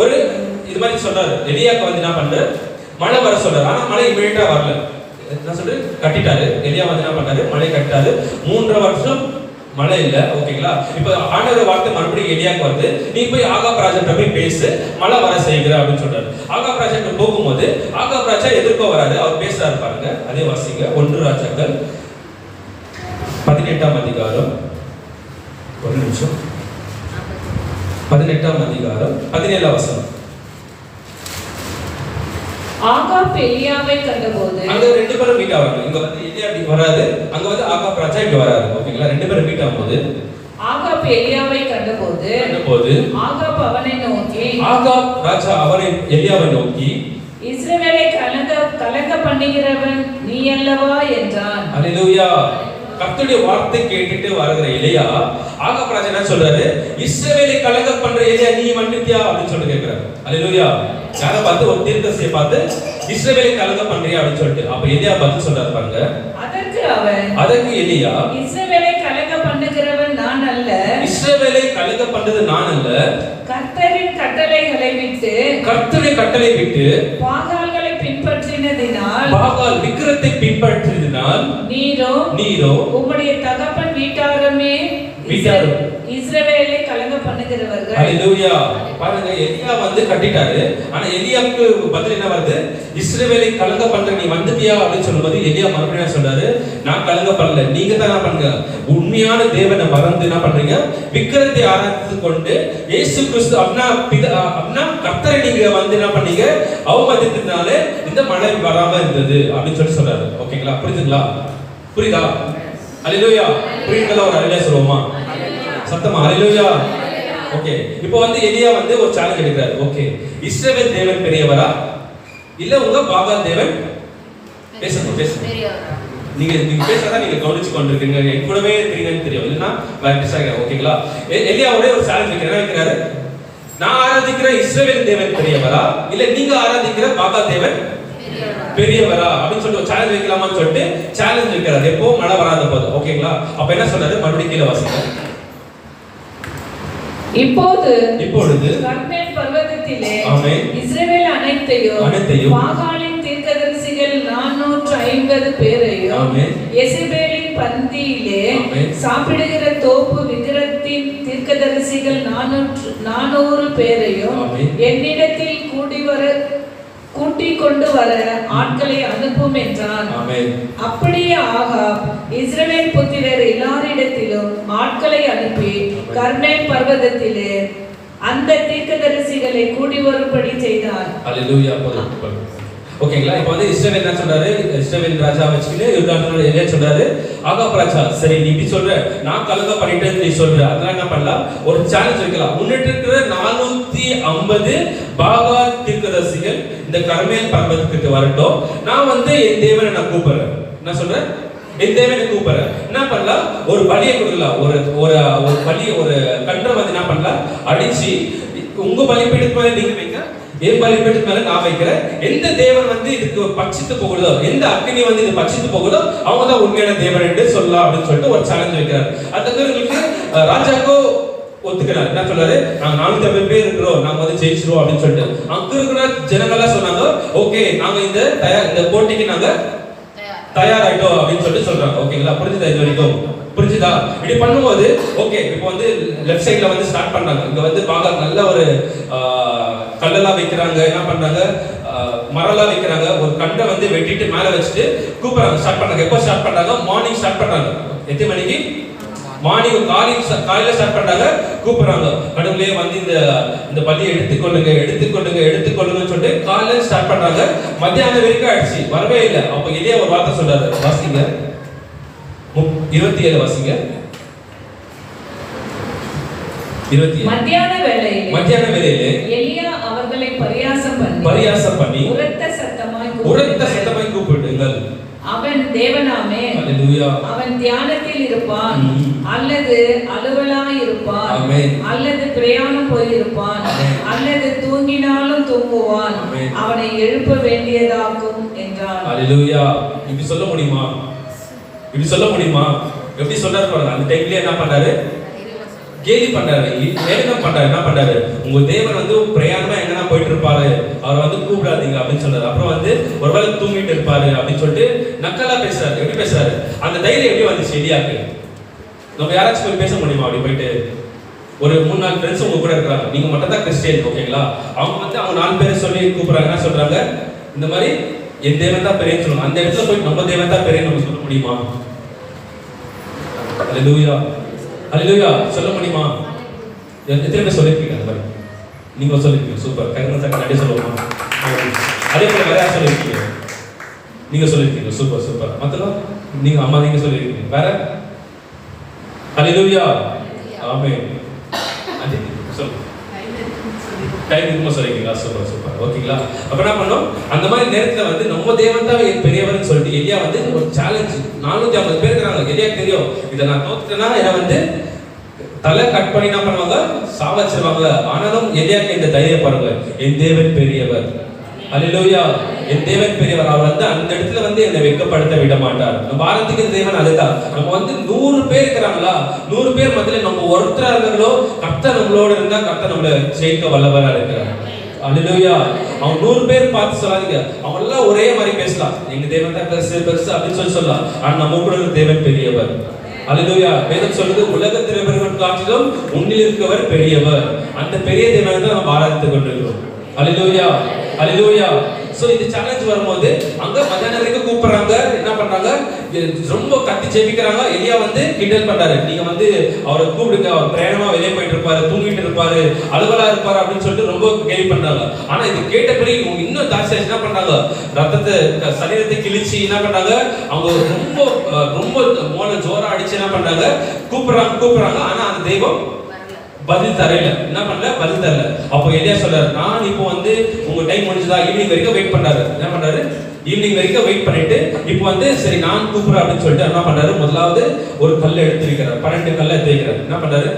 ஒரு இது மாதிரி சொல்றாரு. எலியாக்கு வந்து என்ன பண்றாரு? மழை வர சொல்றாரு. ஆனா மழை இமிடியேட்டா வரல. என்ன சொல்றது? கட்டிட்டாரு. எலியா வந்து என்ன பண்ணாரு? மழை கட்டிட்டாரு. 3 வருஷம் மழை இல்ல. ஓகேங்களா? இப்ப ஆண்டவர் வார்த்தை மறுபடியும் எலியாக்கு வருது. நீ போய் ஆகாப் ராஜாட்ட போய் பேசு, மழை வர செய்கிற அப்படின்னு சொல்றாரு. ஆகாப் ராஜாட்ட போகும்போது ஆகாப் ராஜா எதிர்க்க வராது. அவர் பேசுறாரு பாருங்க. அதே வாசிங்க 1 ராஜாக்கள் 18ஆம் அதிகாரம். ஒரு நிமிஷம். 18ஆம் அதிகாரம் 17ஆம் வசனம். ஆகாப் எலியாவை கண்டபோது, அங்க 2 பேரும் மீட் ஆவாங்க. இங்க வந்து எலியா வராது, அங்க வந்து ஆகாப் ராஜா இங்க வராரு. ஓகேங்களா? 2 பேரும் மீட் ஆகும்போது ஆகாப் எலியாவை கண்டபோது ஆகாப் அவனை நோக்கி, ஆகாப் ராஜா அவனை எலியாவை நோக்கி, இஸ்ரவேலை கலங்க பண்ணுகிறவன் நீ அல்லவா என்றான். அல்லேலூயா. கர்த்தருடைய வார்த்தை கேட்டுட்டு வருகிற எலியா ஆகாப் ராஜா என்ன சொல்றாரு? இஸ்ரவேலை கலங்க பண்ற எலியா நீ வந்துட்டியா அப்படின்னு சொல்லிட்டு கேக்குறாரு. அல்லேலூயா. யார பார்த்து? ஒரு தீர்க்கதரிசியை பார்த்து இஸ்ரவேலை கலங்க பண்றியா அப்படின்னு சொல்லிட்டு. அப்ப எலியா பார்த்து சொல்றாரு பாருங்க. அதற்கு எலியா, இஸ்ரவேலை கலங்க பண்ணுகிறவன் நான் அல்ல, இஸ்ரவேலை கலங்க பண்றது நான் அல்ல, கர்த்தரின் கட்டளைகளை விட்டு பாகால்களை பின்பற்றினதினால், பாகால் விக்கிரத்தை பின்பற்றினதினால் நீரோ உம்முடைய தகப்பன் வீட்டாருமே இஸ்ரவேலை கலங்க பண்ணுகிறவர்கள். அல்லேலூயா. பாருங்க, எலியா வந்து கட்டிட்டாரு. ஆனா எலியாவுக்கு பதில் என்ன வருது? இஸ்ரவேலை கலங்க பண்ற நீ வந்துட்டியா அப்படின்னு சொல்லும்போது எலியா மறுபடியும் சொல்றாரு, நான் கலங்க பண்ணல, நீங்க தான் என்ன பண்ணுங்க, உண்மையான தேவனை மறந்து என்ன பண்றீங்க, விக்கிரத்தை ஆராய்ந்து கொண்டு இயேசு கிறிஸ்து அப்படின்னா கர்த்தரை நீங்க வந்து என்ன பண்ணீங்க, அவமதித்ததுனால இந்த மழை வராம இருந்தது அப்படின்னு சொல்லி சொல்றாரு. ஓகேங்களா? புரியுதா? அல்லேலூயா. புரியுங்களா? ஒரு அல்லேலூயா சொல்லுவோமா? சத்தமா அல்லேலூயா. ஓகே, இப்போ வந்து எலியா வந்து ஒரு சேலஞ்ச் எடுக்கிறாரு. ஓகே, இஸ்ரவேல் தேவன் பெரியவரா இல்ல உங்க பாகால் தேவன்? பேசுங்க. நீங்க பேசுறதா நீங்க கவனிச்சு கொண்டிருக்கீங்க, என் கூடவே இருக்கீங்கன்னு தெரியும். இல்லைன்னா வேற டிஸ்ட்ராக்ட். ஓகேங்களா? எலியா ஒரே ஒரு சேலஞ்ச் வைக்கிறாரு. நான் ஆராதிக்கிற இஸ்ரவேல் தேவன் பெரியவரா இல்ல நீங்க ஆராதிக்கிற பாகால் தேவன் பெரியவரா அப்படின்னு சொல்லிட்டு ஒரு சேலஞ்ச் வைக்கலாமான்னு சொல்லிட்டு சேலஞ்ச் வைக்கிறாரு. எப்போ? மழை வராத போது. ஓகேங்களா? அப்ப என்ன சொல்றாரு? மறுபடியும் கீழே வாசிங்க. இப்பொழுது கர்மேல் பர்வதத்திலே இஸ்ரவேல் அனைத்தையும் பாகாலின் தீர்க்கதரிசிகள் 450 பேரையும் எசபேலின் பந்தியிலே சாப்பிடுகிற தோப்பு விக்கிரத்தின் தீர்க்கதரிசிகள் 400 பேரையும் என்னிடத்தில் கூட்டிக் கொண்டு வர ஆட்களை அனுப்பும் என்றான். அப்படியே ஆகாப் இஸ்ரவேல் புத்திரர் எல்லாரிடத்திலும் ஆட்களை அனுப்பி கர்மேல் பர்வதத்திலே அந்த தீர்க்கதரிசிகளை கூடி வரும்படி செய்தான். அல்லேலூயா. ஓகேங்களா? இப்போ வந்து இஸ்ரவேல் என்ன சொல்றாரு? இஸ்ரவேல் ராஜா வச்சுக்கிட்டு யூதானோட எலியா சொல்றாரு, ஆகாப் ராஜா, சரி நீ இப்படி சொல்ற, நான் கலங்க பண்ணிட்டேன்னு நீ சொல்ற, அதனால என்ன பண்ணலாம், ஒரு சேலஞ்ச் வைக்கலாம். முன்னிட்டு இருக்கிற 450 பாகால் தீர்க்கதரிசிகள் இந்த கர்மேல் பர்வதத்துக்கு வரட்டும், நான் வந்து என் தேவனை நான் கூப்பிடுறேன். என்ன சொல்றேன்? என் தேவனை கூப்பிடுறேன். என்ன பண்ணலாம், ஒரு பலியை கொடுக்கலாம். ஒரு பலி, ஒரு கன்றை வந்து என்ன பண்ணலாம், அடிச்சு உங்க பலிபீடத்து மேல நீங்க வைங்க, என் பலிபீடத்து மேல நான் வைக்கிறேன். எந்த தேவன் வந்து இதுக்கு பட்சித்து போகுதோ, எந்த அக்னி வந்து இது பட்சித்து போகுதோ, அவங்க தான் உண்மையான தேவன் என்று சொல்லலாம் அப்படின்னு சொல்லிட்டு ஒரு சேலஞ்ச் வைக்கிறார். அதுக்கு ராஜாக்கோ ஒத்துக்கிறார். என்ன சொல்றாரு, நாங்க 450 பேர் இருக்கிறோம், நாங்க வந்து ஜெயிச்சிருவோம் அப்படின்னு சொல்லிட்டு அங்க இருக்கிற ஜனங்கள்லாம் சொன்னாங்க, ஓகே நாங்க இந்த போட்டிக்கு நாங்க தயாராயிட்டோம் அப்படின்னு சொல்லிட்டு சொல்றாங்க. ஓகேங்களா? புரிஞ்சுதா? இது வரைக்கும் புரிஞ்சுதா? இப்படி பண்ணும்போது ஓகே, இப்போ வந்து லெஃப்ட் சைட்ல வந்து ஸ்டார்ட் பண்றாங்க. இங்க வந்து பாக நல்ல ஒரு கல்லெல்லாம் வைக்கிறாங்க, என்ன பண்றாங்க, மரம்லாம் வைக்கிறாங்க. ஒரு கண்டை வந்து வெட்டிட்டு மேல வச்சுட்டு கூப்பிடுறாங்க, ஸ்டார்ட் பண்றாங்க. எப்போ ஸ்டார்ட் பண்றாங்க? மார்னிங் ஸ்டார்ட் பண்றாங்க. எத்தனை மணிக்கு? மார்னிங் காலையில ஸ்டார்ட் பண்றாங்க, கூப்பிடுறாங்க. கடவுளே வந்து இந்த பலியை எடுத்துக்கொள்ளுங்க எடுத்துக்கொள்ளுங்க எடுத்துக்கொள்ளுங்கன்னு சொல்லிட்டு காலையில ஸ்டார்ட் பண்றாங்க. மத்தியானம் வரைக்கும் ஆயிடுச்சு, வரவே இல்லை. அப்ப இதே ஒரு வார்த்தை சொல்றாரு, வாசிங்க 27 வாசிங்க. 27 மத்தியான வேளையிலே எலியா அவர்களை பரியாசம் பண்ணி உரத்த சத்தமாய் கூப்பிடுங்கள். அவன் தேவனாமே, அவன் தியானத்தில் இருப்பான், அல்லது அலுவலாய் இருப்பான், அல்லது பிரயாணம் போயிருப்பான், அல்லது தூங்கினாலும் தூங்குவான், அவனை எழுப்ப வேண்டியதாகும் என்றான். அல்லேலூயா. இப்படி சொல்ல முடியுமா? இப்படி சொல்ல முடியுமா? எப்படி சொல்றாரு பாருங்க. அந்த டைம்ல என்ன பண்றாரு? கேலி பண்றாரு, ஏளனம் பண்றாரு. என்ன பண்றாரு? உங்க தேவன் வந்து பிரயாணமா எங்கன்னா போயிட்டு இருப்பாரு, அவரை வந்து கூப்பிடாதீங்க அப்படின்னு சொல்றாரு. அப்புறம் வந்து ஒருவேளை தூங்கிட்டு இருப்பாரு அப்படின்னு சொல்லிட்டு நக்கலா பேசுறாரு. எப்படி பேசுறாரு? அந்த தைரியம் எப்படி வந்துச்சு எலியாக்கு? நம்ம யாராச்சும் போய் பேச முடியுமா? அப்படி போயிட்டு ஒரு 3-4 ஃப்ரெண்ட்ஸ் உங்க கூட இருக்கிறாங்க, நீங்க மட்டும் தான் கிறிஸ்டியன், ஓகேங்களா? அவங்க வந்து அவங்க 4 பேரை சொல்லி கூப்பிடுறாங்க. என்ன சொல்றாங்க? இந்த மாதிரி என் தேவன் தான் பெரியன்னு சொல்லுவாங்க. அந்த இடத்துல போய் நம்ம தேவன் தான் பெரியன்னு நம்ம சொல்ல முடியுமா? அல்லேலூயா. அல்லேலூயா. சொல்ல முடியுமா? எத்தனை பேர் சொல்லிருக்கீங்க? அந்த மாதிரி நீங்க சொல்லிருக்கீங்க. சூப்பர். கைகளை கட்டி சொல்லுவோமா? அதே போல வேற யார் சொல்லிருக்கீங்க? நீங்க சொல்லிருக்கீங்க. Super super. மத்தலாம் நீங்க அம்மா நீங்க சொல்லிருக்கீங்க. வேற? அல்லேலூயா. ஆமென். அது சொல்லுங்க. டைம் இருக்குமா சொல்லிருக்கீங்களா? Super super. ஓகேங்களா? அப்ப என்ன பண்ணோம், அந்த மாதிரி நேரத்துல வந்து நம்ம தேவன் தான் பெரியவர்னு சொல்லிட்டு எலியா வந்து ஒரு சேலஞ்ச். 450 பேர் இருக்காங்க. எலியா தெரியும், இதை நான் தோத்துட்டேன்னா என்ன வந்து தலை கட் பண்ணி என்ன பண்ணுவாங்க, சாவச்சிருவாங்க. ஆனாலும் எலியாக்கு இந்த தைரியம் பாருங்க, என் தேவன் பெரியவர். அல்லேலூயா. என் தேவன் பெரியவர். அவர் வந்து அந்த இடத்துல வந்து என்னை வெட்கப்படுத்த விட மாட்டார். நம்ம வாரத்துக்கு தேவன் அதுதான். நம்ம வந்து 100 பேர் இருக்கிறாங்களா, 100 பேர் மத்தியில நம்ம ஒருத்தரா இருக்கிறோ, கர்த்தர் நம்மளோட இருந்தா கர்த்தர் நம்மளை ஜெயிக்க வல்லவரா இருக்கிறார். அல்லேலூயா. அவன் 100 பேர் பார்த்து சொல்லாதீங்க, அவங்க எல்லாம் ஒரே மாதிரி பேசலாம், எங்க தேவன் தான் பெருசு பெருசு அப்படின்னு சொல்லலாம். ஆனா நம்ம கூட தேவன் பெரியவர். அல்லேலூயா. வேதம் சொல்லுது, உலகத்தில் இருக்கிறவன் காட்டிலும் உன்னில் இருக்கவர் பெரியவர். அந்த பெரிய தேவனை தான் நம்ம ஆராதித்துக் கொண்டிருக்கிறோம். அல்லேலூயா. அல்லேலூயா. சோ இந்த சேலஞ்ச் வரும்போது அங்க மத்தியான வரைக்கும் கூப்பிடுறாங்க. என்ன பண்றாங்க, ரொம்ப கத்தி ஜெபிக்கிறாங்க. எலியா வந்து கிண்டல் பண்றாரு, நீங்க வந்து அவரை கூப்பிடுங்க, அவர் பிரயாணமா வெளியே போயிட்டு இருப்பாரு, தூங்கிட்டு இருப்பாரு, அலுவலா இருப்பாரு அப்படின்னு சொல்லிட்டு ரொம்ப கேள்வி பண்றாங்க. ஆனா இது கேட்டபடி இவங்க இன்னும் ஜாஸ்தியா என்ன பண்றாங்க, ரத்தத்தை சரீரத்தை கிழிச்சு என்ன பண்றாங்க, அவங்க ரொம்ப ரொம்ப மோல ஜோரா அடிச்சு என்ன பண்றாங்க, கூப்பிடுறாங்க. ஆனா அந்த தெய்வம் பதில் தரல. என்ன பண்ணல, பதில் தரல. அப்போ எலியா சொல்றாரு, நான் இப்போ வந்து உங்க டைம் முடிஞ்சதா, ஈவினிங் வரைக்கும் வெயிட் பண்றாரு. என்ன பண்றாரு, ஈவினிங் வரைக்கும் வெயிட் பண்ணிட்டு இப்போ வந்து சரி நான் கூப்பிடுறேன் அப்படின்னு சொல்லிட்டு என்ன பண்றாரு, முதலாவது ஒரு கல்லை எடுத்து வைக்கிறார். 12 கல்லை எடுத்து வைக்கிறார். என்ன பண்றாரு,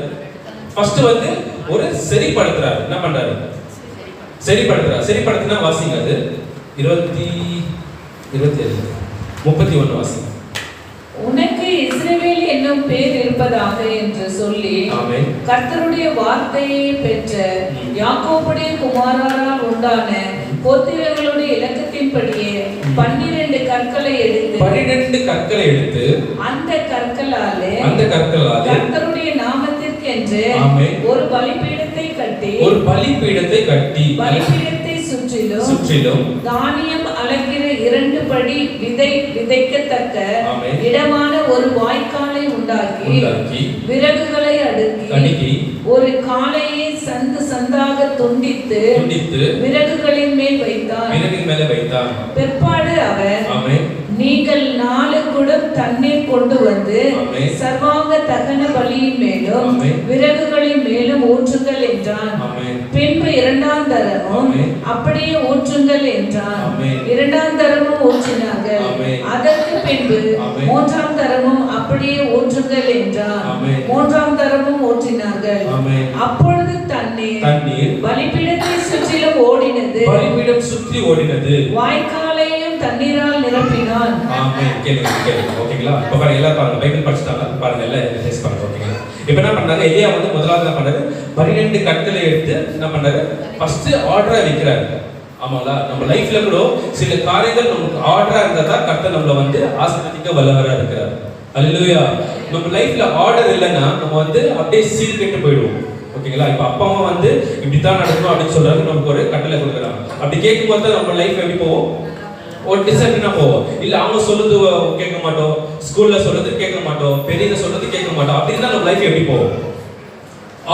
ஃபர்ஸ்ட் வந்து ஒரு சரிப்படுத்துறாரு. என்ன பண்றாரு, சரிப்படுத்தினா வாசிங்க. அது 31 வாசிங்க. உனக்கு இஸ்ரவேல் என்னும் பேர் இருப்பதாக என்று சொல்லி கர்த்தருடைய வார்த்தையை பெற்ற யாக்கோபுடைய குமாரரால் உண்டான கோத்திரங்களுடைய இலக்கத்தின்படியே 12 கற்களை எடுத்து அந்த கற்களாலே கர்த்தருடைய நாமத்திற்கென்று ஒரு பலிபீடத்தை கட்டி பலிபீடத்தை சுற்றிலும் தானியம் அலங்கிற 2 படி விதைக்கத்தக்க இடமான ஒரு வாய்க்காலை உண்டாக்கி விறகுகளை அடுக்கி ஒரு காலையை சந்தாக துண்டித்து விறகுகளின் மேல் வைத்தார். பிற்பாடு அவர், நீங்கள் 4 குடம் தண்ணீர் கொண்டு வந்து சர்வாங்க தகன பலியின் மேலும் விறகுகளின் மேலும் ஊற்றுங்கள் என்றான். பின்பு 2ஆம் தரமும் அப்படியே ஊற்றுங்கள் என்றான். 2ஆம் தரமும் ஊற்றினார்கள். அதற்கு பின்பு 3ஆம் தரமும் அப்படியே ஊற்றுங்கள் என்றான். 3ஆம் தரமும் ஊற்றினார்கள். அப்பொழுது தண்ணீர் பலிபீடத்தை சுற்றிலும் ஓடினது. பலிபீடம் சுற்றி ஓடினது. வாய்க்காலையும் தண்ணீரால் நிரப்பினான். ஆமென். கேளுங்க. ஓகேங்களா? இப்ப பாருங்க, எல்லாரும் பாருங்க, பைபிள் படிச்சுட்டாங்க பாருங்க, எல்லாம் டெஸ்ட் பண்ணுங்க. ஓகேங்களா? இப்ப என்ன பண்ணாங்க, எலியா வந்து முதலாவது என்ன பண்ணாரு, 12 கற்களை எடுத்து என்ன பண்ணாரு, ஃபர்ஸ்ட் ஆர்டரா வைக்கிறாரு. ஆமாங்களா? நம்ம லைஃப்ல கூட சில காரியங்கள் நமக்கு ஆர்டரா இருந்தா தான் கர்த்தர் நம்மள வந்து ஆசீர்வதிக்க வல்லவரா இருக்கிறார். அல்லேலூயா. நம்ம லைஃப்ல ஆர்டர் இல்லைன்னா நம்ம வந்து அப்படியே சீல் கெட்டு போயிடுவோம். ஓகேங்களா? இப்ப அப்பா அம்மா வந்து இப்படித்தான் நடக்கணும் அப்படின்னு சொல்றாங்க, நமக்கு ஒரு கட்டளை கொடுக்குறாங்க. அப்படி கேட்கும் போது நம்ம லைஃப் எப்படி போவோம், ஒரு டிசைப்ளினா போவோம். இல்ல அவங்க சொல்றது கேட்க மாட்டோம், ஸ்கூல்ல சொல்றது கேட்க மாட்டோம், பெரியவங்க சொல்றது கேட்க மாட்டோம். அப்படின்னா நம்ம லைஃப் எப்படி போவோம்,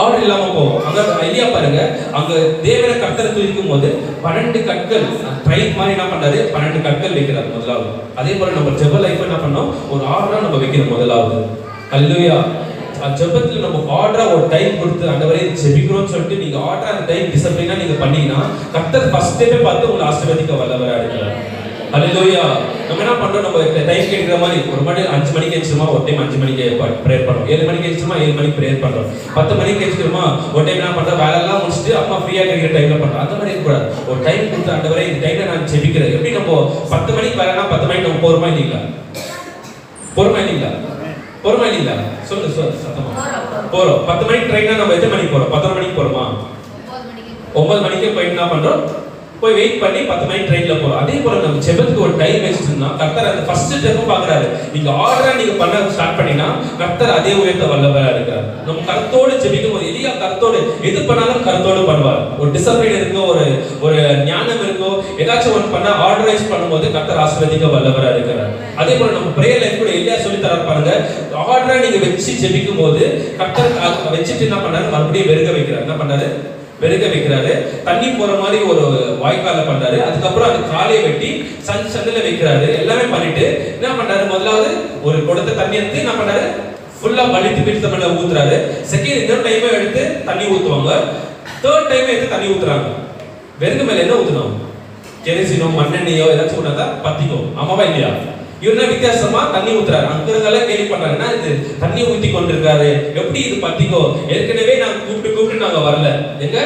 ஆர்டர் இல்லாம போவோம். அங்க ஐடியா பாருங்க, அங்க தேவனை கர்த்தரை துதிக்கும் போது 12 கற்கள் ட்ரைப் மாதிரி என்ன பண்றாரு, 12 கற்கள் வைக்கிறார் முதலாவது. அதே போல நம்ம ஜெப லைஃப் என்ன பண்ணோம், ஒரு ஆர்டரா நம்ம வைக்கிறோம் முதலாவது. அல்லேலூயா. ஜெபத்துல நம்ம ஆர்டரா ஒரு டைம் கொடுத்து ஆண்டவரே ஜெபிக்கிறோம்னு சொல்லிட்டு நீங்க ஆர்டரா அந்த டைம் டிசிப்ளினா நீங்க பண்ணீங்கன்னா கர்த்தர் ஃபர்ஸ்ட் டைமே பார்த்து உங்களை ஆசீர்வதிக்க வல்லவரா இருக்கிறார். அல்லேலூயா. நம்ம என்ன பண்றோம், நம்ம டைம் கேட்கிற மாதிரி ஒரு மணி 5 மணிக்கு எழுந்துமா, ஒரு டைம் 5 மணிக்கு ப்ரேயர் பண்றோம். 7 மணிக்கு எழுந்துமா, 7 மணிக்கு ப்ரேயர் பண்றோம். 10 மணிக்கு எழுந்துமா, ஒரு டைம் என்ன பண்றோம், வேலை எல்லாம் முடிச்சுட்டு அம்மா ஃப்ரீயா இருக்கிற டைம்ல பண்றோம். அந்த மாதிரி இருக்கக்கூடாது. ஒரு டைம் கொடுத்து ஆண்டவரே இந்த டைம்ல நான் ஜெபிக்கிறேன். எப்படி நம்ம 10 மணிக்கு வேலைனா 10 மணிக்கு நம்ம போறோமா இல்லைங்களா? சொல்லு சத்தமா போறோம். 10 மணிக்கு ட்ரெயினா நம்ம எத்தனை மணிக்கு போறோம், 10 மணிக்கு போறோமா? 9 மணிக்கு போயிட்டு என்ன பண்றோம், போய் வெயிட் பண்ணி 10 மணி ட்ரெயின்ல போறோம். அதே போல நம்ம ஜெபத்துக்கு ஒரு டைம் வச்சிருந்தா கர்த்தர் அந்த ஃபர்ஸ்ட் ஸ்டெப் பாக்குறாரு. நீங்க ஆர்டரா நீங்க பண்ண ஸ்டார்ட் பண்ணினா கர்த்தர் அதே உயர்த்த வல்லவரா இருக்கார். நம்ம கர்த்தரோடு ஜெபிக்கும் போது எலியா கர்த்தரோடு எது பண்ணாலும் கர்த்தரோடு பண்ணுவார். ஒரு டிசிப்ளின் இருக்கோ, ஒரு ஞானம் இருக்கோ, ஏதாச்சும் ஒன்று பண்ணா ஆர்டரைஸ் பண்ணும்போது கர்த்தர் ஆசீர்வதிக்க வல்லவரா இருக்கிறார். அதே போல நம்ம பிரேயர் லைஃப் கூட எலியா சொல்லி தர பாருங்க, ஆர்டரா நீங்க வச்சு ஜெபிக்கும் போது கர்த்தர் வச்சுட்டு என்ன பண்ணாரு, மறுபடியும் வெறுக்க வைக்கிறாரு. தண்ணி போற மாதிரி ஒரு வாய்க்கால பண்றாரு. அதுக்கப்புறம் அது காலையை வெட்டி சந்தில வைக்கிறாரு. எல்லாமே பண்ணிட்டு என்ன பண்றாரு, முதலாவது ஒரு குடத்தை தண்ணி எடுத்து என்ன பண்றாரு, ஃபுல்லா வலித்து பிடித்த மேல ஊத்துறாரு. செகண்ட் இன்னொரு டைம் எடுத்து தண்ணி ஊத்துவாங்க. தேர்ட் டைம் எடுத்து தண்ணி ஊத்துறாங்க. வெறுங்க மேல என்ன ஊத்தணும், கெரசினோ மண்ணெண்ணெயோ ஏதாச்சும் ஊத்தாதான் பத்திக்கும். ஆமாவா இல்லையா? இவருனா வித்தியாசமா தண்ணி ஊத்துறாரு. அங்கிருந்தால கேள்வி பண்றாங்கன்னா இது தண்ணி ஊத்தி கொண்டிருக்காரு, எப்படி இது பத்திக்கோ? ஏற்கனவே நாங்க கூப்பிட்டு நாங்க வரல. எங்க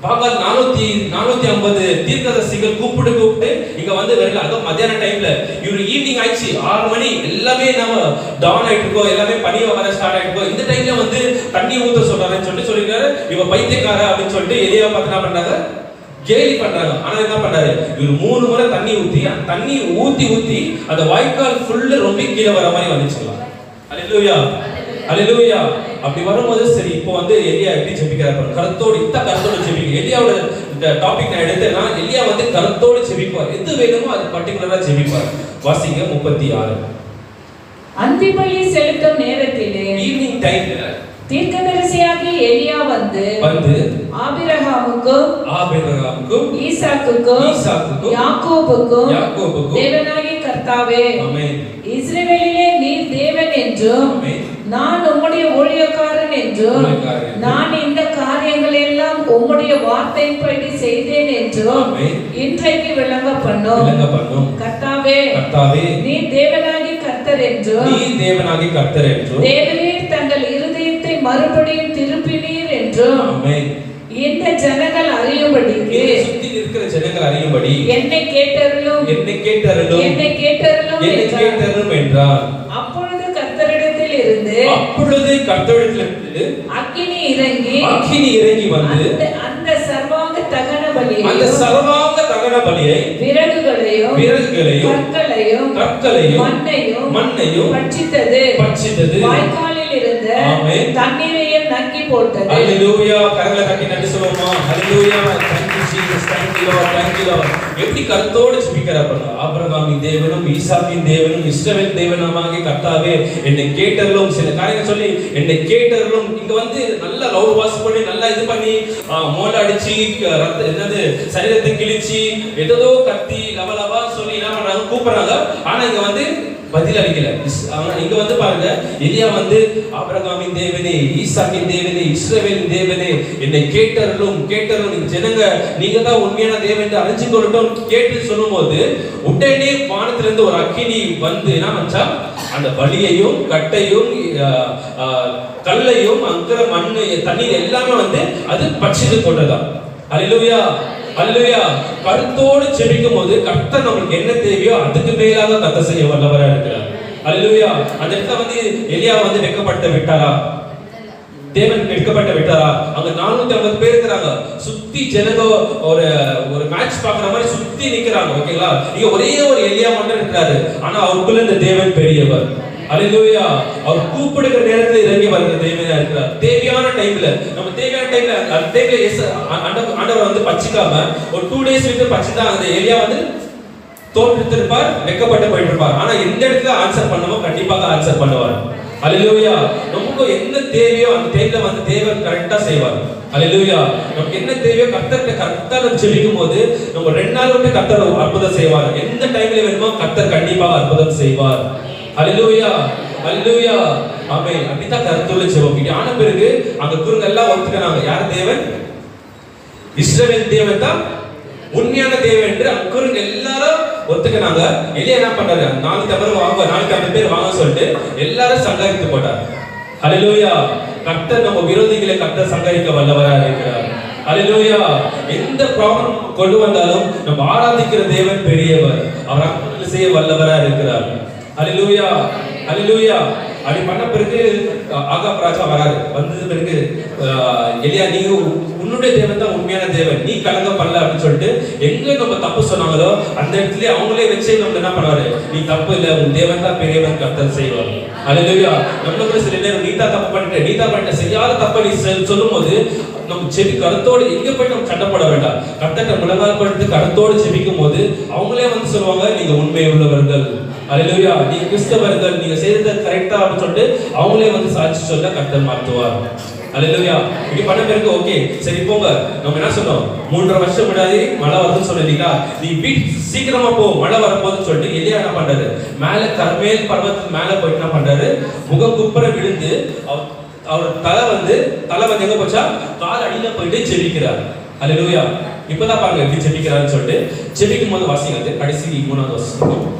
பாகால் 450 தீர்க்கதரிசிகள் கூப்பிட்டு இங்க வந்து வரல. அதுவும் மத்தியான டைம்ல இவரு ஈவினிங் ஆயிடுச்சு, 6 மணி, எல்லாமே நம்ம டவுன் ஆயிட்டு இருக்கோம், எல்லாமே பனி வர ஸ்டார்ட் ஆயிட்டு இருக்கோம். இந்த டைம்ல வந்து தண்ணி ஊத்த சொல்றாருன்னு சொல்லிருக்காரு. இவ பைத்தியக்கார அப்படின்னு சொல்லிட்டு எலியா பார்த்து என்ன பண்றாங்க, கேலி பண்றாங்க. ஆனா என்ன பண்றாரு, இவர் 3 முறை தண்ணி ஊத்தி அந்த வாய்க்கால் ஃபுல்லா ரொம்ப கீழே வர மாதிரி வந்துச்சுலாம். அல்லேலூயா. அப்படி வரும்போது சரி, இப்போ வந்து எலியா எப்படி ஜெபிக்கிறார், கருத்தோடு ஜெபிக்க. எலியாவோட இந்த டாபிக் நான் எடுத்தேன்னா எலியா வந்து கருத்தோடு ஜெபிப்பார். எது வேணுமோ அது பர்టిక్యులரா ஜெபிப்பார். வாசிங்க 36. அந்திபலி செலுத்தும் நேரத்திலே ஈவினிங் டைம்ல தீர்க்கதரிசியாகிய எலியா வந்து ஆபிரகாமுக்கும் ஈசாக்குக்கும் யாக்கோபுக்கும் தேவனாகிய கர்த்தாவே, இஸ்ரவேலிலே நீர் தேவன் என்றும் நான் உம்முடைய ஊழியக்காரன் என்றும் நான் இந்த காரியங்கள் எல்லாம் உம்முடைய வார்த்தையின்படி செய்தேன் என்றும் இன்றைக்கு விளங்க பண்ணும். கர்த்தாவே, நீர் தேவனாகிய கர்த்தர் என்றும் தேவரீர் தங்கள் இருதயத்தை மறுபடியும் திருப்பினீர் என்றும் இந்த ஜனங்கள் அறியும்படிக்கு, சுத்தி இருக்கிற ஜனங்கள் அறியும்படி என்னை கேட்டருளும் என்றார். அப்பொழுது கர்த்தரிடத்தில் இருந்து அக்கினி இறங்கி வந்து அந்த சர்வாங்க தகன பலியை விறகுகளையும் கற்களையும் மண்ணையும் பட்சித்தது. வாய்க்காலில் இருந்த தண்ணீரையும் நக்கி போட்டது. அல்லேலூயா. கரங்களை தட்டி நன்றி சொல்லுவோமா? அல்லேலூயா. Thank you Jesus. Thank you Lord, thank you Lord. எப்படி கருத்தோடு ஜெபிக்கிறார் பாருங்க. ஆபிரகாமின் தேவனும் ஈசாக்கின் தேவனும் இஸ்ரவேல் தேவனுமாகிய கர்த்தாவே, என்னை கேட்டர்களும் சில காரியங்கள் சொல்லி என்னை கேட்டர்களும் இங்க வந்து நல்லா லவுட் வாஸ் பண்ணி நல்லா இது பண்ணி மோள அடிச்சு என்னது சரீரத்தை கிழிச்சு ஏதோ கத்தி லவலவா சொல்லி என்ன பண்றாங்க, கூப்பிடுறாங்க. ஆனா இங்க வந்து பதில் அளிக்கல. இங்க வந்து பாருங்க, எலியா வந்து ஆபிரகாமின் தேவனே, ஈசாக்கின் தேவனே, இஸ்ரவேலின் தேவனே, என்னை கேட்டர்களும் கேட்டர்களும் ஜனங்க நீங்க தான் உண்மையான தேவன் என்று அறிஞ்சு கொள்ளட்டும் கேட்டு சொல்லும் போது உடனே வானத்திலிருந்து ஒரு அக்கினி வந்து என்ன பண்ணா, அந்த பலியையும் கட்டையும் கல்லையும் அங்கிற மண்ணு தண்ணீர் எல்லாமே வந்து அது பட்சித்து கொண்டதா. அல்லேலூயா, அல்லேலூயா. கருத்தோடு ஜெபிக்கும் போது கர்த்தர் நமக்கு என்ன தேவையோ அதுக்கு மேலாக கர்த்தர் செய்ய வல்லவரா இருக்கிறார். அல்லேலூயா. அந்த இடத்துல வந்து எலியா வந்து வெட்கப்பட்டு விட்டாரா? தேவன் வெட்கப்பட்டு விட்டாரா? அங்க 450 பேர் இருக்கிறாங்க. சுத்தி ஜனங்க ஒரு ஒரு மேட்ச் பாக்குற மாதிரி சுத்தி நிக்கிறாங்க. ஓகேங்களா? இங்க ஒரே ஒரு எலியா மட்டும் இருக்கிறாரு. ஆனா அவருக்குள்ள இந்த தேவன் பெரியவர். அல்லேலூயா. அவர் கூப்பிடுகிற நேரத்துல இறங்கி வருகிற தேவனா இருக்கிறார். தேவையான டைம்ல நம்ம தேவையான டைம்ல அந்த டைம்ல ஆண்டவர் வந்து பச்சிக்காம ஒரு 2 டேஸ் விட்டு பச்சிதான் அந்த எலியா வந்து தோற்றிருப்பார், வெட்கப்பட்டு போயிட்டு இருப்பார். ஆனா எந்த இடத்துல ஆன்சர் பண்ணமோ கண்டிப்பாக ஆன்சர் பண்ணுவார். அல்லேலூயா. நமக்கு என்ன தேவையோ அந்த டைம்ல வந்து தேவன் கரெக்டா செய்வார். அல்லேலூயா. நமக்கு என்ன தேவையோ கர்த்தர் ஜெபிக்கும் போது நம்ம 2 நாள் விட்டு கர்த்தர் அற்புதம் செய்வார். எந்த டைம்ல வேணுமோ கர்த்தர் கண்டிப்பாக அற்புதம் செய்வார். அல்லேலூயா, அல்லேலூயா. ஆமென். அப்படிதான் கருத்துள்ள ஜெபம். இது ஆன பிறகு அங்க குருங்க எல்லாம் ஒத்துக்கினாங்க. யார் தேவன்? இஸ்ரவேல் தேவன் தான் உண்மையான தேவன் என்று அக்குருங்க எல்லாரும் ஒத்துக்கினாங்க. எலியா என்ன பண்றாரு? 450 பேர் வாங்க சொல்லிட்டு எல்லாரும் சங்கரித்து போட்டார். அல்லேலூயா. கர்த்தர் நம்ம விரோதிகளை கர்த்தர் சங்கரிக்க வல்லவராக இருக்கிறார். அல்லேலூயா. எந்த ப்ராப்ளம் கொண்டு வந்தாலும் நம்ம ஆராதிக்கிற தேவன் பெரியவர். அவர் அற்புதங்களை செய்ய வல்லவராக இருக்கிறார். அல்லேலூயா, அல்லேலூயா. அப்படி பண்ண பிறகு ஆகாப் ராஜா வராரு. வந்தது பிறகு எலியா, நீங்க உன்னுடைய தேவன் தான் உண்மையான தேவன், நீ கலங்கம் பண்ணல அப்படின்னு சொல்லிட்டு எங்க நம்ம தப்பு சொன்னாங்களோ அந்த இடத்துல அவங்களே வச்சு நம்ம என்ன பண்ணுவாரு, நீ தப்பு இல்ல, உன் தேவன் தான் பெரியவன் கர்த்தர் செய்வார். அல்லேலூயா. நம்மளுக்கு சில நேரம் நீ தான் தப்பு பண்ணிட்ட செய்யாத தப்ப நீ சொல்லும் போது நம்ம செவி கருத்தோடு எங்க போயிட்டு நம்ம சண்டை போட வேண்டாம். கர்த்தர்ட்ட முழங்கால் படுத்து கருத்தோடு செபிக்கும் போது அவங்களே வந்து சொல்லுவாங்க, நீங்க உண்மை உள்ளவர்கள். அல்லேலூயா. நீங்க கிறிஸ்தவர்கள், நீங்க செய்யறது கரெக்டா அப்படின்னு சொல்லிட்டு அவங்களே வந்து சாட்சி சொல்ல கர்த்தர் மாத்துவார். அல்லேலூயா. இப்படி பண்ண பிறகு ஓகே சரி போங்க. நம்ம என்ன சொன்னோம்? 3.5 வருஷம் விடாதே மழை வருதுன்னு சொன்னீங்களா, நீ வீட்டு சீக்கிரமா போ மழை வரப்போகுதுன்னு சொல்லிட்டு எலியா என்ன பண்றாரு? மேல கர்மேல் பர்வதத்துக்கு மேல போயிட்டு என்ன பண்றாரு? முகம் குப்புற விழுந்து அவர் தலை வந்து எங்க போச்சா? கால் அடியில போயிட்டு ஜெபிக்கிறார். அல்லேலூயா. இப்பதான் பாருங்க எப்படி ஜெபிக்கிறாருன்னு சொல்லிட்டு ஜெபிக்கும் போது வாசிங்க கடைசி 3வது வசனம்.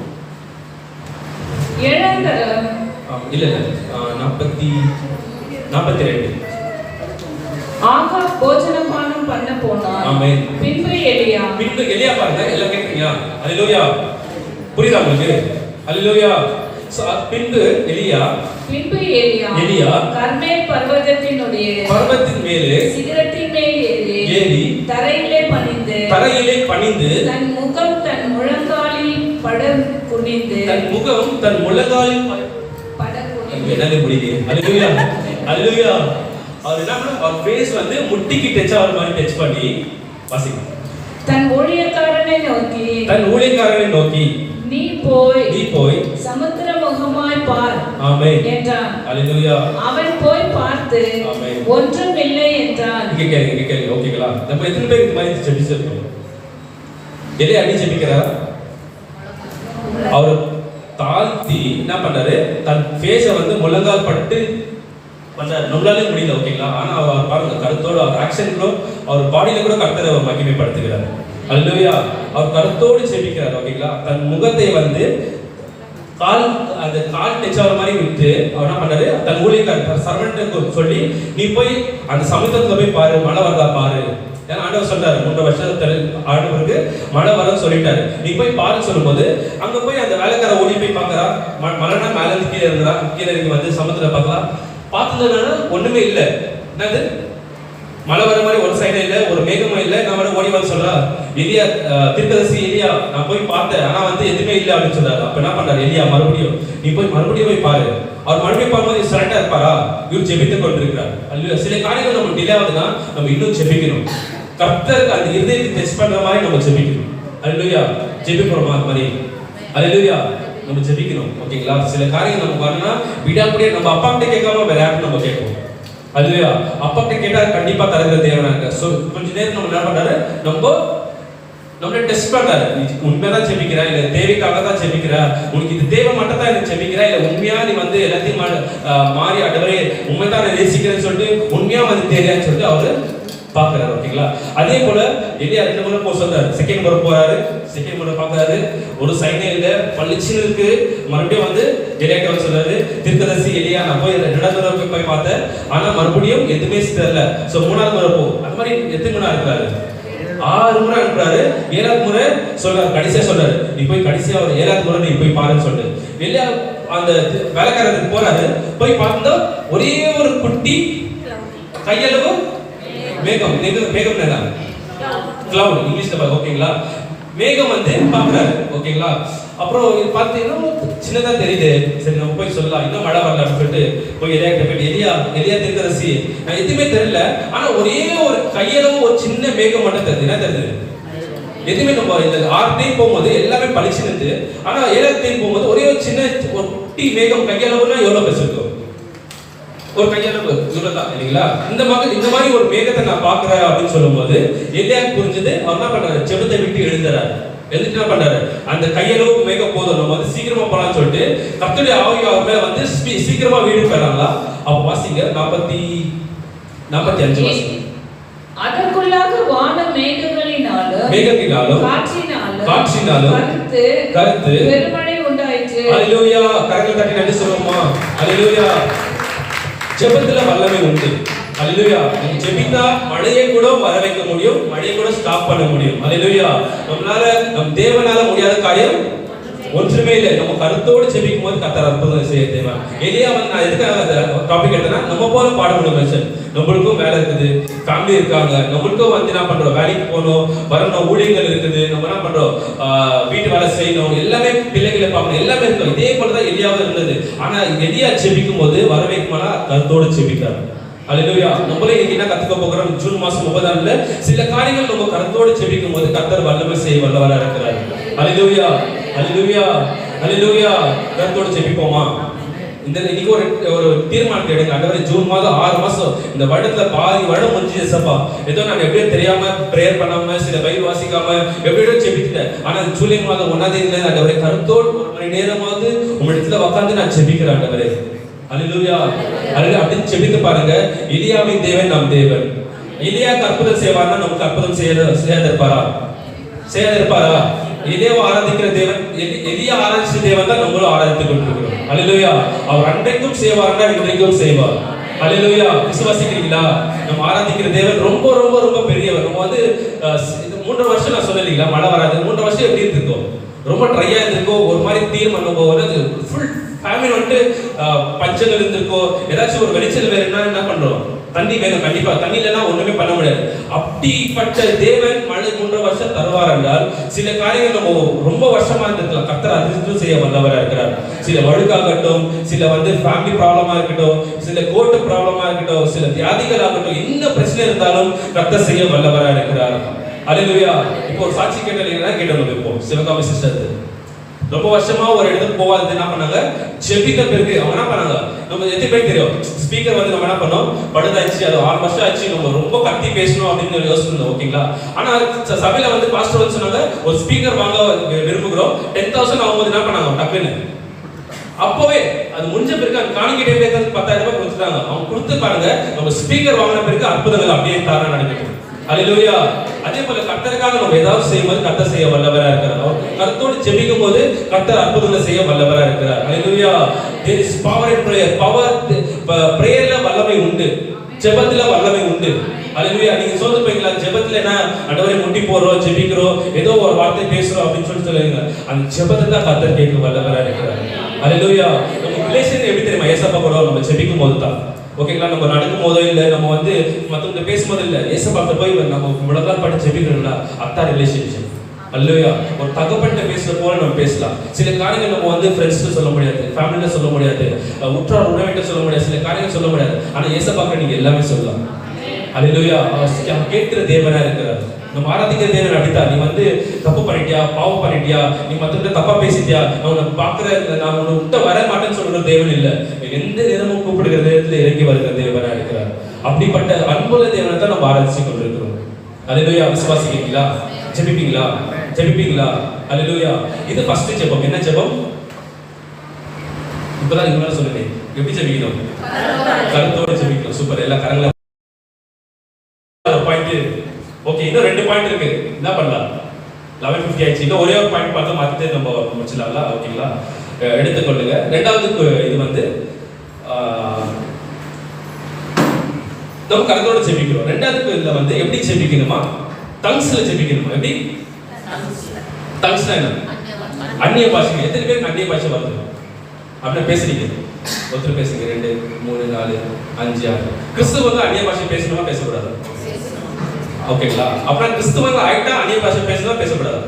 இல்ல 42. ஆகாப் போஜனபானம் பண்ண போனார். ஆமென். பின்பு எலியா பாருங்க எல்லாம் கேக்குறீங்களா? அல்லேலூயா. புரியுதா உங்களுக்கு? அல்லேலூயா. பின்பு எலியா கர்மேல் பர்வதத்தின் மேலே சிகரத்தின் மேல் ஏறி தரையிலே பணிந்து தன் முகம் தன் முழங்காலில் பட குனிந்து என்னால முடியல. அல்லேலூயா, அல்லேலூயா. அவர் என்ன பண்ண? அவர் ஃபேஸ் வந்து முட்டிக்கு டச் ஆகிற மாதிரி டச் பண்ணி வாசிங்க. தன் ஊழியக்காரனை நோக்கி நீ போய் சமுத்திர முகமாய் பார். ஆமென் என்றான். அல்லேலூயா. அவன் போய் பார்த்து ஒன்றும் இல்லை என்றான். இங்க கேளுங்க ஓகேங்களா? நம்ம எத்தனை பேர் இந்த மாதிரி ஜெபிச்சிருக்கோம்? எலியா அடி ஜெபிக்கிறாரா? அவர் தாழ்த்தி என்ன பண்ணாரு? தன் ஃபேஸை வந்து முழங்கால் பட்டு பண்ணாரு. நம்மளாலே முடியல ஓகேங்களா? ஆனா அவர் பாருங்க கருத்தோடு அவர் ஆக்ஷன்களோ அவர் பாடியில கூட கர்த்தரை அவர் மகிமைப்படுத்துகிறார். அல்லேலூயா. அவர் கருத்தோடு ஜெபிக்கிறார் ஓகேங்களா? தன் முகத்தை வந்து அந்த கால் டச் ஆகிற மாதிரி விட்டு அவர் என்ன பண்ணாரு? தன் ஊழியக்காரர் சர்வன்ட்டுக்கு சொல்லி நீ போய் அந்த சமுத்திரத்துல போய் பாரு, மழை வருதா பாரு. ஏன்னா ஆண்டவர் சொல்றாரு 3 வருஷத்துல ஆண்டவருக்கு மழை வரும் சொல்லிட்டாரு. நீ போய் பாருன்னு சொல்லும் போது அங்க போய் அந்த வேலைக்கார ஓடி போய் பாக்குறா. மழைனா மேல இருந்து கீழே இருந்தா, கீழே இறங்கி வந்து சமுத்திரத்துல பார்க்கலாம். பார்த்ததுனால ஒண்ணுமே இல்லை. என்னது? மழை வர மாதிரி ஒரு சைடும் இல்லை, ஒரு மேகமும் இல்லை. நான் வந்து ஓடி வந்து சொல்றா எலியா, தீர்க்கதரிசி எலியா, நான் போய் பார்த்தேன் ஆனா வந்து எதுவுமே இல்லை அப்படின்னு சொல்றாரு. அப்ப என்ன பண்றாரு எலியா? மறுபடியும் நீ போய் மறுபடியும் போய் பாரு. அவர் மறுபடியும் பார்க்கும்போது சரண்டா இருப்பாரா? இவர் ஜெபித்து கொண்டிருக்கிறார். அல்லேலூயா. சில காரியங்கள் நம்ம டிலே ஆகுதுன்னா நம்ம இன்னும் ஜெபிக்கணும். கர்த்தருக்கு அந்த இருதயத்தை டெஸ்ட் பண்ற மாதிரி நம்ம ஜெபிக்கணும். அல்லேலூயா. ஜெபிக்கிறோமா அது மாதிரி? அல்லேலூயா. நம்ம ஜெபிக்கணும். ஓகேங்களா? சில காரியங்கள் நம்ம வரணும்னா விடாப்படியே நம்ம அப்பா கிட்ட கேட்காம வேற யார்கிட்ட நம்ம கேட்போம். அல்லேலூயா. அப்பா கிட்ட கேட்டா கண்டிப்பா தருகிற தேவனா இருக்கார். சோ கொஞ்ச நேரம் நம்ம என்ன பண்றாரு, நம்மள டெஸ்ட் பண்றாரு. நீ உண்மைதான் ஜெபிக்கிறா இல்ல தேவைக்காக தான் ஜெபிக்கிறா, உனக்கு இது தேவை மட்டும் தான் எனக்கு ஜெபிக்கிறா இல்ல உண்மையா நீ வந்து எல்லாத்தையும் மாறி ஆண்டவரே உண்மைதான் நான் நேசிக்கிறேன்னு சொல்லிட்டு உண்மையா வந்து தெரியான்னு சொல்லிட்டு அவரு பாக்குறாரு. ஓகேங்களா? அதே போல எலியா 2 முறை போக சொல்றாரு. செகண்ட் முறை போறாரு, செகண்ட் முறை பாக்குறாரு, ஒரு சைனே இல்ல, பளிச்சுன்னு இருக்கு. மறுபடியும் வந்து எலியாட்ட வந்து சொல்றாரு, தீர்க்கதரிசி எலியா நான் போய் 2வது முறை போய் பார்த்தேன், ஆனா மறுபடியும் எதுவுமே தெரியல. சோ 3வது முறை போ. அது மாதிரி எத்தனை முறை இருக்கிறாரு? 6 முறை அனுப்புறாரு. 7வது முறை சொல்றாரு, கடைசியா சொல்றாரு, நீ போய் கடைசியா ஒரு 7வது முறை நீ போய் பாருன்னு சொல்லிட்டு எலியா அந்த வேலைக்காரருக்கு போறாரு. போய் பார்த்தா ஒரே ஒரு குட்டி கையளவு மேகம், மேகம் என்ன கிளவுட் இங்கிலீஷ்ல, ஓகேங்களா? மேகம் வந்து பாக்குறாரு. ஓகேங்களா? அப்புறம் பார்த்தீங்கன்னா சின்னதா தெரியுது. சரி நம்ம போய் சொல்லலாம், இன்னும் மழை வரல அப்படின்னு சொல்லிட்டு போய் எலியா கிட்ட போயிட்டு, எலியா தீர்க்கதரிசி நான் எதுவுமே தெரியல, ஆனா ஒரே ஒரு கையளவு ஒரு சின்ன மேகம் மட்டும் தெரியுது. என்ன தெரியுது? எதுவுமே நம்ம இந்த 6 டைம் போகும்போது எல்லாமே பளிச்சுன்னு, ஆனா 7வது டைம் போகும்போது ஒரே ஒரு சின்ன ஒரு குட்டி மேகம் கையளவுனா எவ்வளவு பெருசு இருக்கும்? ஒரு கையளவு இவ்வளவுதான் இல்லைங்களா? இந்த மாதிரி ஒரு மேகத்தை நான் பாக்குறேன் அப்படின்னு சொல்லும்போது எலியா புரிஞ்சது. அவர் என்ன பண்றாரு, ஜெபத்தை விட்டு எழுந்துறாரு. எழுந்துட்டு என்ன பண்றாரு, அந்த கையளவு மேகம் போதும், நம்ம வந்து சீக்கிரமா போலாம்னு சொல்லிட்டு கர்த்தருடைய ஆவி அவர் மேல வந்து சீக்கிரமா வீடு போறாங்களா? அப்ப வாசிங்க 45 வாசிங்க. அதற்குள்ளாக வான மேகங்களினாலும் காற்றினாலும் கருத்து பெருமழை உண்டாயிற்று. அல்லேலூயா. கரங்களை தட்டி நன்றி சொல்லுவோமா? அல்லேலூயா. ஜெபத்துல வல்லமை உண்டு. அல்லேலூயா. நீங்க ஜெபித்தா மழையை கூட வர வைக்க முடியும், மழையை கூட ஸ்டாப் பண்ண முடியும். அல்லேலூயா. நம்மளால நம் தேவனால முடியாத காரியம் ஒன்றுமே இல்லை. நம்ம கருத்தோடு ஜெபிக்கும் போது கர்த்தர் அற்புதம் செய்ய தேவன். எலியா வந்து நான் எதுக்காக டாபிக் எடுத்தேன்னா, நம்ம போல பாடணும் மனுஷன், நம்மளுக்கும் வேலை இருக்குது, ஃபேமிலி இருக்காங்க, நம்மளுக்கும் வந்து என்ன பண்றோம், வேலைக்கு போகணும், வரணும், ஊழியங்கள் இருக்குது, நம்ம என்ன பண்றோம், வீட்டு வேலை செய்யணும், எல்லாமே பிள்ளைகளை பார்க்கணும், எல்லாமே இருக்கும். இதே போலதான் எலியாவும் இருந்தது. ஆனா எலியா ஜெபிக்கும் போது வர வைக்குமானா கருத்தோடு ஜெபித்தார். அல்லேலூயா. நம்மளே இன்னைக்கு என்ன கத்துக்க போகிறோம்? ஜூன் மாசம் 30 சில காரியங்கள் நம்ம கருத்தோடு ஜெபிக்கும் போது கர்த்தர் வல்லமை செய்ய வல்லவரா இருக்கிறார். அல்லேலூயா. அல்லேலூயா. அல்லேலூயா. கருத்தோடு ஜெபிப்போமா? இந்த இன்னைக்கு ஒரு தீர்மானத்தை எடுங்க. ஆண்டவரே, ஜூன் மாதம் 6 மாசம் இந்த வருடத்துல பாதி வருடம் முடிஞ்சிருச்சப்பா. ஏதோ நான் எப்படியோ தெரியாம பிரேயர் பண்ணாம சில பைபிள் வாசிக்காம எப்படியோ ஜெபிச்சிட்டேன். ஆனா ஜூலை மாதம் 1ஆம் தேதியில ஆண்டவரே கருத்தோடு 1 மணி நேரமாவது உங்களிடத்துல உட்கார்ந்து நான் ஜெபிக்கிறேன் ஆண்டவரே. அல்லேலூயா. அல்லேலூயா. அப்படின்னு ஜெபித்து பாருங்க. எலியாவின் தேவன் நம் தேவன். எலியாக்கு அற்புதம் செய்வார்னா நமக்கு அற்புதம் செய்யாதிருப்பாரா? செய்யாதிருப்பாரா? எலியாவை ஆராதிக்கிற தேவன், எலியா ஆராதிச்ச தேவன் தான் நம்மளும் ஆராதித்துக் கொண்டிருக்கிறோம். அல்லேலூயா. அவர் அன்றைக்கும் செய்வார்னா இன்றைக்கும் செய்வார். அல்லேலூயா. விசுவாசிக்கிறீங்களா? நம்ம ஆராதிக்கிற தேவன் ரொம்ப ரொம்ப ரொம்ப பெரியவர். நம்ம வந்து 3 வருஷம் நான் சொல்லலீங்களா மழை வராது. 3 வருஷம் எப்படி இருந்திருக்கோம்? ரொம்ப ட்ரையா இருந்திருக்கோம். ஒரு மாதிரி தீர்மானம் ஃபுல் ஃபேமிலி வந்துட்டு பஞ்சங்கள் இருந்திருக்கோம். ஏதாச்சும் ஒரு வெளிச்சல் வேணும்னா என்ன பண்றோம்? தண்ணி வேணும். கண்டிப்பா தண்ணி இல்லைன்னா ஒண்ணுமே பண்ண முடியாது. அப்படிப்பட்ட தேவன் மழை 3 வருஷம் தருவார் என்றால் சில காரியங்கள் நம்ம ரொம்ப வருஷமா இருந்திருக்கலாம். கர்த்தர் அதிர்ஷ்டம் செய்ய வல்லவரா இருக்கிறார். சில வழுக்காகட்டும், சில வந்து ஃபேமிலி ப்ராப்ளமா இருக்கட்டும், சில கோர்ட்டு ப்ராப்ளமா இருக்கட்டும், சில வியாதிகள் ஆகட்டும், என்ன பிரச்சனை இருந்தாலும் கர்த்தர் செய்ய வல்லவரா இருக்கிறார். அல்லேலூயா. இப்போ ஒரு சாட்சி கேட்டீங்கன்னா கேட்டோம். இப்போ சிவகாமி சிஸ்டர் ரொம்ப வருஷமா ஒரு இடத்துக்கு போவாது என்ன பண்ணாங்க, ஜெபித்த பிறகு அவங்க என்ன பண்ணாங்க, நம்ம எத்தனை பேருக்கு தெரியும், ஸ்பீக்கர் வந்து நம்ம என்ன பண்ணோம், படுதாச்சு, அது 6 வருஷம் ஆச்சு, நம்ம ரொம்ப கத்தி பேசணும் அப்படின்னு யோசிச்சிருந்தோம். ஓகேங்களா? ஆனா சபையில வந்து பாஸ்டர் வந்து சொன்னாங்க, ஒரு ஸ்பீக்கர் வாங்க விரும்புகிறோம், 10,000 ஆகும்போது என்ன பண்ணாங்க டக்குன்னு அப்பவே அது முடிஞ்ச பிறகு அந்த காணிக்கை டைம்ல 10,000 ரூபாய் கொடுத்துட்டாங்க. அவங்க கொடுத்து பாருங்க, நம்ம ஸ்பீக்கர் வாங்கின பிறகு அற்புதங்கள் அப்படியே தாரா நடக்குது. அல்லேலூயா. அதே போல கர்த்தருக்காக நம்ம ஏதாவது செய்யும்போது கர்த்தர் செய்ய வல்லவரா இருக்கிறார். அவர் கர்த்தரோடு ஜெபிக்கும் போது கர்த்தர் அற்புதங்களை செய்ய வல்லவரா இருக்கிறார். அல்லேலூயா. there is power in prayer. பிரேயர்ல வல்லமை உண்டு, ஜெபத்துல வல்லமை உண்டு. அல்லேலூயா. நீங்க சொல்ல போறீங்களா, ஜெபத்துல என்ன ஆண்டவரே முட்டி போறோம், ஜெபிக்கிறோம், ஏதோ ஒரு வார்த்தை பேசுறோம் அப்படின்னு சொல்லுங்க. அந்த ஜெபத்தை தான் கர்த்தர் கேட்க வல்லவரா இருக்கிறார். அல்லேலூயா. நம்ம ரிலேஷன் எப்படி தெரியுமா? ஏசப்பா கூட நம்ம ஜெபிக்கும் போது தான். ஓகேங்களா? நம்ம நடக்கும் போதோ இல்ல நம்ம வந்து மத்தவங்க பேசும்போது இல்ல, ஏசப்பாட்ட போய் நம்ம முழங்கால் பட்டு ஜெபிக்கிறோம்ல, அதான் ரிலேஷன்ஷிப். அல்லேலூயா. ஒரு தகப்பன்ட்ட பேசுற போல நம்ம பேசலாம். சில காரியங்கள் நம்ம வந்து ஃப்ரெண்ட்ஸ்க்கு சொல்ல முடியாது, ஃபேமிலில சொல்ல முடியாது, உற்றார் உறவினர்கிட்ட சொல்ல முடியாது, சில காரியங்கள் சொல்ல முடியாது. ஆனா ஏசப்பாட்ட நீங்க எல்லாமே சொல்லலாம். அல்லேலூயா. அவர் கேட்கிற தேவனா இருக்கிறார். நம்ம ஆராதிக்கிற தேவன் அப்படித்தான். நீ வந்து தப்பு பண்ணிட்டியா, பாவம் பண்ணிட்டியா, நீ மத்தவங்க தப்பா பேசிட்டியா, அவனை பாக்குற நான் உன்னை விட்ட வர மாட்டேன்னு சொல்ற தேவன் இல்ல. எந்த நேரமும் கூப்பிடுகிற நேரத்துல இறங்கி வருகிற தேவனா இருக்கிறார். அப்படிப்பட்ட அன்புள்ள தேவனை தான் நம்ம ஆராதிச்சு கொண்டிருக்கிறோம். அல்லேலூயா. விசுவாசிக்கிறீங்களா? ஜெபிப்பீங்களா? ஜெபிப்பீங்களா? அல்லேலூயா. இது ஃபர்ஸ்ட் ஜெபம். என்ன ஜெபம்? இப்பதான் இவங்க சொல்லுங்க, எப்படி ஜெபிக்கணும்? கருத்தோட ஜெபிக்கணும். சூப்பர். எல்லா கரங்கள பாயிண்ட். ஓகே, இன்னும் 2 பாயிண்ட் இருக்கு. என்ன பண்ணலாம்? 11:50 ஆயிடுச்சு. இன்னும் ஒரே ஒரு பாயிண்ட் பார்த்தா மாத்திட்டு நம்ம முடிச்சிடலாம்ல? ஓகேங்களா? எடுத்துக்கொள்ளுங்க. ரெண்டாவது இது வந்து நம்ம கருத்தோட ஜெபிக்கிறோம். ரெண்டாவது இதுல வந்து எப்படி ஜெபிக்கணுமா? டங்ஸ்ல ஜெபிக்கணுமா? எப்படி? டங்ஸ்னா என்ன? அந்நிய பாஷை. எத்தனை பேருக்கு அந்நிய பாஷை வருது? அப்படின்னா பேசுறீங்க. ஒருத்தர் பேசுங்க. 2 3 4 5 6. கிறிஸ்துவ வந்து அந்நிய பாஷை பேசணுமா பேசக்கூடாது? ஓகேங்களா? அப்புறம் கிறிஸ்துவன் ஆயிட்டா அந்நிய பாஷை பேசணுமா பேசக்கூடாது?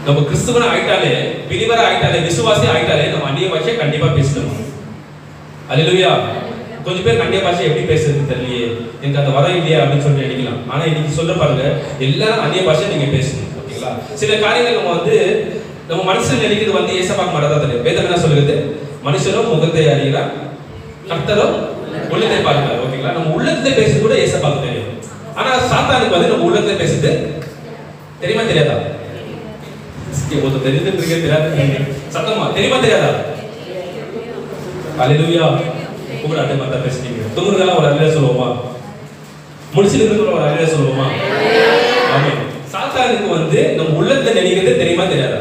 நம்ம கிறிஸ்துவன் ஆயிட்டாலே, பிலிவரா ஆயிட்டாலே, விசுவாசி ஆயிட்டாலே நம்ம அந்நிய பாஷையை கண்டிப்பா பேசணும். அல்லேலூயா. கொஞ்சம் பேர் அந்நிய பாஷை எப்படி பேசுறது தெரியலையே, எனக்கு அந்த வரம் இல்லையா அப்படின்னு சொல்லி நினைக்கலாம். ஆனா இன்னைக்கு சொல்ல பாருங்க, எல்லாரும் அந்நிய பாஷை நீங்க பேசணும். ஓகேங்களா? சில காரியங்கள் நம்ம வந்து நம்ம மனுஷன் நினைக்கிறது வந்து ஏசப்பாக்க மாட்டதா தெரியும். வேதம் என்ன சொல்லுது? மனுஷனும் முகத்தை அறிகிறார், கர்த்தரும் உள்ளத்தை பார்க்கிறார். ஓகேங்களா? நம்ம உள்ளத்தை பேசுறது கூட ஏசப்பாக்க தெரியும். ஆனா சாத்தானுக்கு வந்து நம்ம உள்ளத்தை பேசுறது தெரியுமா தெரியாதா? ஒருத்தர் தெரிஞ்சுட்டு தெரியாது. சத்தமா தெரியுமா தெரியாதா? அல்லேலூயா. உங்களை அதே மாதிரி தான் பேசுறீங்க. துங்குறதெல்லாம் ஒரு அல்லேலூயா சொல்லுவோமா? முடிச்சிருக்கிறதுல ஒரு அல்லேலூயா சொல்லுவோமா? ஆமென். சாத்தானுக்கு வந்து நம்ம உள்ளத்தை நினைக்கிறது தெரியுமா தெரியாதா?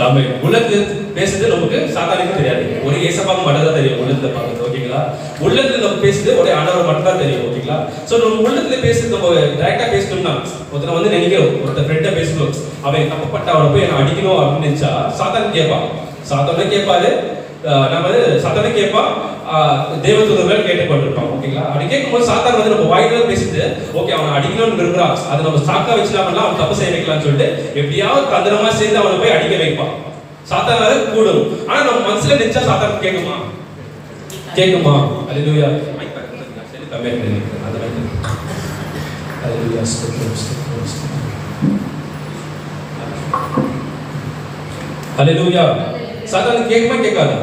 ஆமென். உள்ளத்துல பேசுறது நமக்கு சாத்தானுக்கு தெரியாது. ஒரு ஏசப்பாக்கு மட்டும் தான் தெரியும் உள்ளத்துல பார்க்கிறது. ஓகேங்களா? உள்ளத்துல நம்ம பேசுறது ஒரு ஆண்டவர் மட்டும் தான் தெரியும். ஓகேங்களா? சோ நம்ம உள்ளத்துல பேசுறது நம்ம டைரக்டா பேசணும்னா, ஒருத்தர் வந்து நினைக்கிறோம், ஒருத்தர் ஃப்ரெண்டா பேசணும், அவன் தப்புப்பட்ட அவனை போய் நான் அடிக்கணும் அப்படின்னு நினைச்சா சாத்தான் கேட்பான். சாத்தானே கேட்பாரு, நம்ம சாத்தானே கேட்பான், தேவதூதர்கள் கேட்டுக்கொண்டிருப்பான். ஓகேங்களா? அப்படி கேட்கும்போது சாத்தான் வந்து நம்ம வாயில பேசிட்டு ஓகே அவனை அடிக்கணும்னு இருக்கிறான், அதை நம்ம ஸ்டாக்கா வச்சுலாமலாம் அவன் தப்பு செய்ய வைக்கலாம்னு சொல்லிட்டு எப்படியாவது தந்திரமா சேர்ந்து அவனை போய் அடிக்க வைப்பான். சாத்தானால கூடும். ஆனா நம்ம மனசுல நினைச்சா சாத்தான் கேட்குமா? கேட்குமா? அல்லேலூயா. மைக் பக்கத்துல சரி கமெண்ட் பண்ணுங்க. அந்த மைக். அல்லேலூயா. அல்லேலூயா. சாத்தான் கேட்குமா கேட்காதா?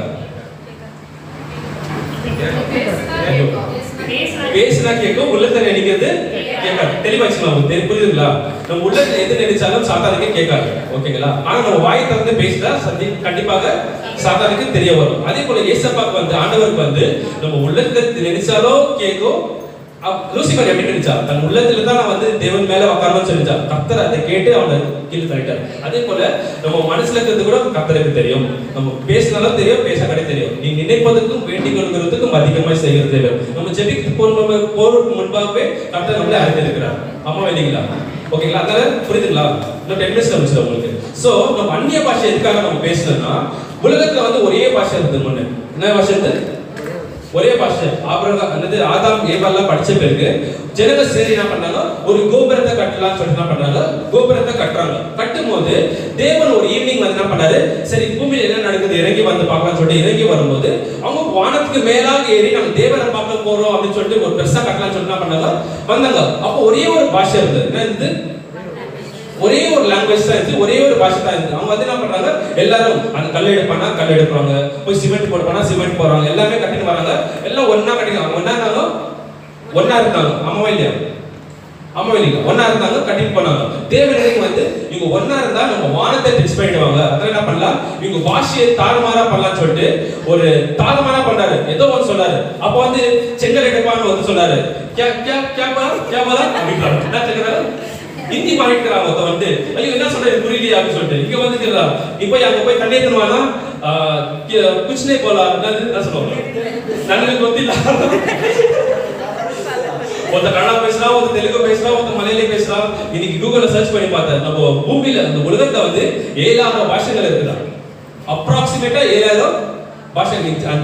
பேசினா கேட்கும், உள்ளத்தை நினைக்கிறது கேட்காது. தெளிவா வச்சுக்கலாம். புரியுதுங்களா? நம்ம உள்ளத்துல எது நினைச்சாலும் சாத்தானுக்கு கேட்காது. ஓகேங்களா? ஆனா நம்ம வாய் திறந்து பேசினா கண்டிப்பாக சாத்தானுக்கு தெரிய வரும். அதே போல ஏசப்பாக்கு வந்து ஆண்டவருக்கு வந்து நம்ம உள்ளத்துல நினைச்சாலோ கேட்கும். லூசிபர் எப்படி நினைச்சா? தன் உள்ளத்துல தான் நான் வந்து தேவன் மேல உட்காரணும்னு சொல்லிச்சா. கர்த்தர் அதை கேட்டு அவனை கீழே தள்ளிட்டார். அதே போல நம்ம மனசுல இருக்கிறது கூட கர்த்தருக்கு தெரியும். நம்ம பேசினாலும் தெரியும், பேசாக்கடை தெரியும். நீ நினைப்பதற்கும் வேண்டிக் கொள்கிறதுக்கும் அதிகமாக செய்கிறது தேவன். நம்ம ஜெபிக்கு போறதுக்கு முன்பாகவே கர்த்தர் நம்மளை அறிந்திருக்கிறார். ஆமா இல்லைங்களா? ஓகேங்களா? அதனால புரியுதுங்களா? இன்னும் 10 மினிட்ஸ் முடிச்சு உங்களுக்கு. சோ நம்ம அந்நிய பாஷை எதுக்காக நம்ம பேசணும்னா, உலகத்துல வந்து ஒரே பாஷை இருக்கு. ஒண்ணு என்ன பாஷை இருக்கு? ஒரே பாஷை. ஆதாம் ஏவாள்லாம் படிச்ச பிறகு ஜனங்க சரி என்ன பண்ணாங்க, ஒரு கோபுரத்தை கட்டலாம்னு சொல்லிட்டு என்ன பண்றாங்க, கோபுரத்தை கட்டுறாங்க. கட்டும் போது தேவன் ஒரு ஈவினிங் வந்து என்ன பண்ணாரு, சரி பூமியில என்ன நடக்குது இறங்கி வந்து பார்க்கலாம்னு சொல்லிட்டு இறங்கி வரும்போது அவங்க வானத்துக்கு மேலாக ஏறி நம்ம தேவனை பார்க்க போறோம் அப்படின்னு சொல்லிட்டு ஒரு பெருசா கட்டலாம்னு சொல்லிட்டு என்ன பண்ணாங்க, வந்தாங்க. அப்போ ஒரே ஒரு பாஷை இருந்தது. என்ன இருந்தது? ஒரே ஒரு லாங்குவேஜ் தான் இருந்துச்சு, ஒரே ஒரு பாஷை தான் இருந்துச்சு. அவங்க வந்து என்ன பண்றாங்க, எல்லாரும் அந்த கல் எடுப்பானா கல் எடுப்பாங்க, போய் சிமெண்ட் போடுவானா சிமெண்ட் போடுறாங்க, எல்லாமே கட்டிட்டு வராங்க. எல்லாம் ஒன்னா கட்டினாங்க. ஒன்னா இருந்தாங்க. ஆமாவா இல்லையா? ஆமா இல்லையா? ஒன்னா இருந்தாங்க, கட்டிட்டு போனாங்க. தேவனுக்கு வந்து இவங்க ஒன்னா இருந்தா நம்ம வானத்தை டச் பண்ணிடுவாங்க. அதனால என்ன பண்ணலாம், இவங்க பாஷையை தாறுமாறா பண்ணலாம்னு சொல்லிட்டு ஒரு தாறுமாறா பண்ணாரு. ஏதோ ஒன்று சொன்னாரு. அப்ப வந்து செங்கல் எடுப்பான்னு வந்து சொன்னாரு. என்ன செங்கல் ஹிந்தி மாறிக்கிறாங்க. ஒருத்த வந்து ஐயோ என்ன சொல்றது புரியலையா அப்படின்னு சொல்லிட்டு இங்க வந்து கேட்கலாம். நீ போய் அங்க போய் தண்ணி எடுத்துவானா குச்னே போலாம் என்ன சொல்லுவாங்க, நன்னுக்கு வந்து இல்ல. ஒருத்த கன்னடா பேசலாம், ஒருத்த தெலுங்கு பேசலாம், ஒருத்த மலையாளி பேசலாம். இன்னைக்கு கூகுள்ல சர்ச் பண்ணி பார்த்தேன், நம்ம பூமியில அந்த உலகத்துல வந்து 7000 பாஷைகள் இருக்குதா. அப்ராக்சிமேட்டா 7000 பாஷை.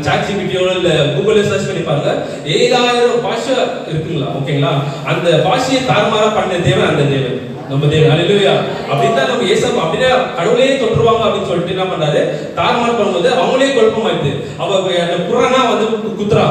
சாட் ஜிபிடியோ இல்ல கூகுள்ல சர்ச் பண்ணி பாருங்க, 7000 பாஷை இருக்குங்களா. ஓகேங்களா? அந்த பாஷையை தாறுமாறா பண்ண தேவன் அந்த தேவன். நம்ம தேவன். ஹalleluya. அப்படிதான் நம்ம ஏசப்பா அப்படியே கடவுளே தொற்றுவாங்க அப்படின்னு சொல்லிட்டு என்ன பண்றாரு, தாறுமாறு பண்ணும்போது அவங்களே குழப்பமாயிடுது. அவங்க அந்த குரானா வந்து குத்துறா,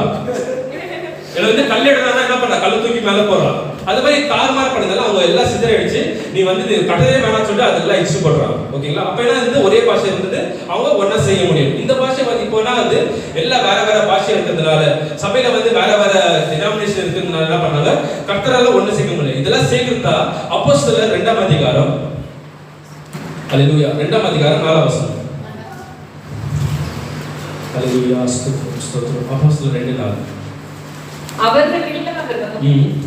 வந்து கல்லெடுனா என்ன பண்றா, கல்ல தூக்கி மேல போறா. அது மாதிரி தாறுமாறு பண்ணதால அவங்க எல்லாம் சிதறடிச்சு நீ வந்து கட்டவே வேணாம்னு சொல்லிட்டு அதெல்லாம் இஷ்யூ பண்றாங்க. ஓகேங்களா? அப்ப என்ன வந்து ஒரே பாஷை இருந்தது, அவங்க ஒன்னா செய்ய முடியும். இந்த பாஷை வந்து இப்போ வந்து எல்லாம் வேற வேற பாஷை இருக்கிறதுனால, சபையில வந்து வேற வேற டினாமினேஷன் இருக்கிறதுனால என்ன பண்ணாங்க, கர்த்தரால ஒண்ணு சேர்க்க முடியல. இதெல்லாம் சேர்க்கிறதா அப்போஸ்தலர் 2ஆம் அதிகாரம், ஹalleluya, 2ஆம் அதிகாரம் 4ஆம் வசனம். ஹalleluya, ஸ்தோத்திரம். அப்போஸ்தலர் 2:4. அவர்கள் எல்லாரும்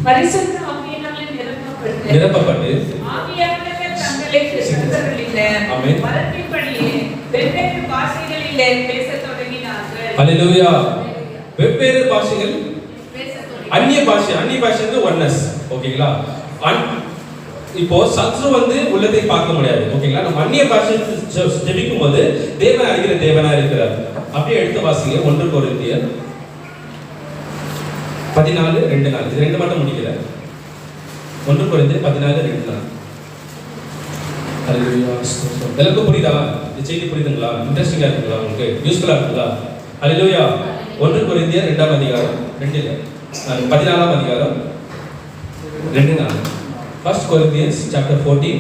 பரிசுத்த ஆவியினாலே நிரப்பப்பட்டு ஆவியானவர் தங்களுக்கு தந்தருளின வரத்தின்படியே வெவ்வேறு பாஷைகளிலே பேசத் தொடங்கினார்கள். ஹalleluya. வெவ்வேறு பாஷைகள், அந்நிய பாஷை. அந்நிய பாஷை வந்து ஒன்னஸ். ஓகேங்களா? இப்போ சத்ரு வந்து உள்ளத்தை பார்க்க முடியாது. ஓகேங்களா? நம்ம அந்நிய பாஷை ஜெபிக்கும் போது தேவன் அறிகிற தேவனா இருக்கிறார். அப்படியே எடுத்து வாசிங்க 1 கொரிந்தியர் 14:2-4. இது ரெண்டு மட்டும் முடிக்கல. 1 கொரிந்தியர் 14:2-4. ஹalleluya. எல்லாருக்கும் புரியுதா? இந்த செய்தி புரியுதுங்களா? இன்ட்ரஸ்டிங்கா இருக்குங்களா? உங்களுக்கு யூஸ்ஃபுல்லா இருக்குங்களா? ஹalleluya. 1 கொரிந்தியர் 2ஆம் அதிகாரம் 14ஆம் அதிகாரம் 2:4. 1 Corinthians chapter 14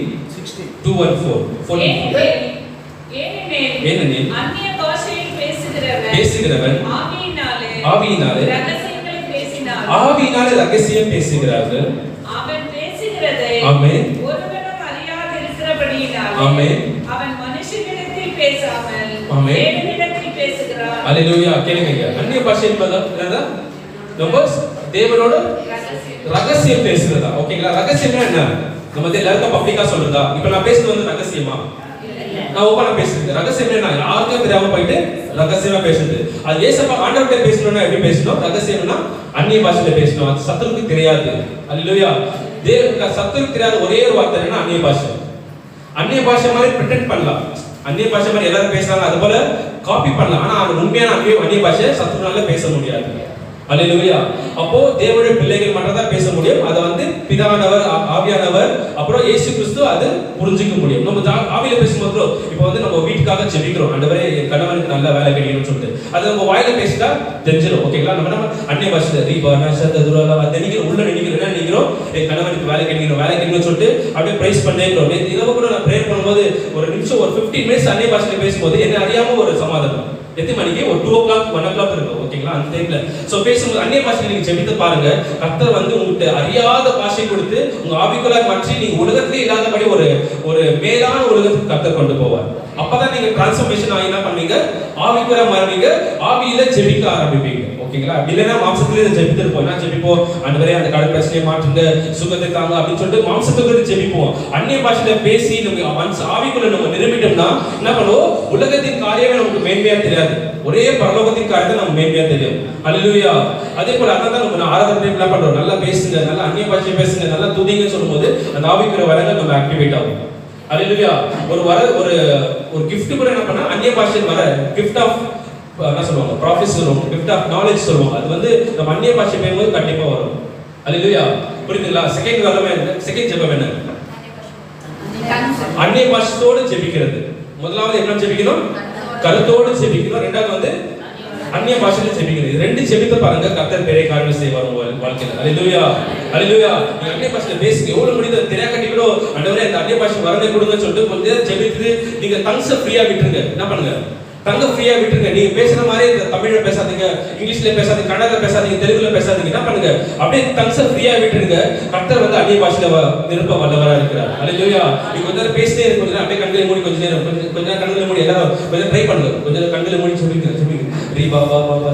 2:14. ஏனெனில் அந்நிய பாஷையில் பேசுகிறவன் ஆவியினாலே ரகசியம் பேசுகிறார்கள். அவன் பேசுகிறதை ஆமென் ஒருவனும் அறியாதிருக்கிறபடியினாலே ஆமென் அவன் மனுஷனிடத்தில் பேசாமல் ஆமென் தேவனிடத்தில் பேசுகிறான். ஹalleluya. கேளுங்க, அந்நிய பாஷை என்பது என்னது? நம்ம தேவனோட ரகசியம் பேசுறதா? ஓகேங்களா? ரகசியம்னா என்ன? நம்ம எல்லாருக்கும் பப்ளிக்கா சொல்றதா? இப்போ நான் பேசுறது வந்து ரகசியமா? நான் ஓபனா பேசுறது. ரகசியம் என்ன? யாருக்கும் தெரியாம போயிட்டு ரகசியமா பேசுறது. அது ஏசப்பா ஆண்டவர்கிட்ட பேசணும்னா எப்படி பேசணும்? ரகசியம்னா அந்நிய பாஷையில பேசணும். அது சத்துருக்கு தெரியாது. ஹalleluya. சத்துருக்கு தெரியாத ஒரே ஒரு வார்த்தை என்ன? அந்நிய பாஷை. அந்நிய பாஷை மாதிரி பிரெட்டெண்ட் பண்ணலாம். அந்நிய பாஷை மாதிரி எல்லாரும் பேசுறாங்க, அது போல காப்பி பண்ணலாம். ஆனா அது உண்மையான அந்நிய பாஷை சத்துருனால பேச முடியாது. ஹalleluya. அப்போ தேவனுடைய பிள்ளைகள் மட்டும் தான் பேச முடியும். அதை வந்து பிதாவானவர், ஆவியானவர், அப்புறம் இயேசு கிறிஸ்து அது புரிஞ்சிக்க முடியும். நம்ம ஆவியில பேசும்போது இப்போ வந்து நம்ம வீட்டுக்காக ஜெபிக்கிறோம், ஆண்டவரே என் கணவனுக்கு நல்ல வேலை கிடைக்கணும்னு சொல்லிட்டு அது நம்ம வாயில பேசிட்டா தெரிஞ்சிடும். ஓகேங்களா? நம்ம அந்நிய பாஷையில உள்ள நினைக்கிறோம், என்ன நினைக்கிறோம்? என் கணவனுக்கு வேலை கிடைக்கணும்னு சொல்லிட்டு அப்படியே பிரைஸ் பண்ணிக்கிறோம். இரவு கூட நான் ப்ரேயர் பண்ணும்போது ஒரு நிமிஷம் ஒரு 15 மினிட்ஸ் அந்நிய பாஷையில பேசும்போது என்ன அறியாம ஒரு சமாதானம். எத்தனை மணிக்கு? ஒரு 2 o'clock 1 o'clock இருக்கும். ஓகேங்களா? அந்த டைம்ல சோ பேசும்போது அந்நிய பாஷையில நீங்க ஜெபித்து பாருங்க. கர்த்தர் வந்து உங்களுக்கு அறியாத பாஷை கொடுத்து உங்க ஆவிக்குள்ளாக மாற்றி நீங்க உலகத்திலே இல்லாதபடி ஒரு மேலான உலகத்துக்கு கர்த்தர் கொண்டு போவார். அப்பதான் நீங்க டிரான்ஸ்ஃபர்மேஷன் ஆகி என்ன பண்ணுவீங்க? ஆவிக்குள்ளாக மாறுவீங்க, ஆவியில ஜெபிக்க ஆரம்பிப்பீங்க. ஓகேங்களா? அப்படி இல்லைன்னா மாம்சத்திலே ஜெபித்து இருப்போம். என்ன ஜெபிப்போம்? ஆண்டவரே அந்த கடல் பிரச்சனையை மாற்றுங்க, சுகத்தை தாங்க அப்படின்னு சொல்லிட்டு மாம்சத்துக்கு ஜெபிப்போம். அந்நிய பாஷையில பேசி நம்ம ஆவிக்குள்ள நம்ம நிரம்பிட்டோம்னா என்ன பண்ணுவோம்? உலகத்தின் காரியமே நமக்கு மேன்மையா தெரியாது, ஒரே பரலோகத்தின் காரியத்தை நம்ம மேன்மையா தெரியும். ஹalleluya. அதே போல அதான் நம்ம ஆராதனை டைம்ல என்ன பண்றோம்? நல்லா பேசுங்க, நல்லா அந்நிய பாஷையை பேசுங்க, நல்லா துதிங்கன்னு சொல்லும்போது அந்த ஆவிக்குள்ள வரங்க நம்ம ஆக்டிவேட் ஆகும். ஹalleluya. ஒரு gift கூட என்ன பண்ணா அந்நிய பாஷையில் வர gift ஆஃப் என்ன சொல்லுவாங்க? ப்ராஃபஸி சொல்லுவாங்க, gift ஆஃப் நாலேஜ் சொல்லுவாங்க. அது வந்து நம்ம அந்நிய பாஷை பேசும்போது கண்டிப்பா வரும். ஹalleluya. புரியுதுங்களா? செகண்ட் ஜெபம் என்ன? அந்நிய பாஷையோடு ஜெபிக்கிறது. முதலாவது என்ன ஜெபிக்கணும்? கருத்தோடு ஜெபிக்கணும். ரெண்டாவது வந்து அந்நிய பாஷையில ஜெபிக்கிறது. ரெண்டு ஜெபித்து பாருங்க, கர்த்தர் பெரிய காரியங்கள் செய்வார் உங்க வாழ்க்கையில. ஹalleluya. ஹalleluya. நீங்க அந்நிய பாஷையில பேசுங்க, எவ்வளவு முடியுதோ தெரியாட்டி கூட ஆண்டவரே அந்த அந்நிய பாஷை வரவே கொடுங்கன்னு சொல்லிட்டு கொஞ்ச நேரம் ஜெபித்து நீங்க டங்ஸ் ஃப்ரீயா விட்டுருங்க. என்ன பண்ணுங்க? டங்க ஃப்ரீயா விட்டுருங்க. நீங்க பேசுற மாதிரி தமிழ்ல பேசாதீங்க, இங்கிலீஷ்ல பேசாதீங்க, கன்னடத்துல பேசாதீங்க, தெலுங்குல பேசாதீங்க. என்ன பண்ணுங்க? அப்படியே டங்ஸ் ஃப்ரீயா விட்டுருங்க. கர்த்தர் வந்து அந்நிய பாஷையில நிரப்ப வல்லவரா இருக்கிறார். ஹalleluya. நீங்க கொஞ்ச நேரம் பேசிட்டே இருக்க, கொஞ்ச நேரம் அப்படியே கண்களை மூடி, கொஞ்ச நேரம் கண்களை மூடி, எல்லாரும் கொஞ்சம் ட்ரை பண்ணுங்க. கொஞ்ச நேரம் கண்களை மூடி சொல்லுங்க. ரீ Baba Baba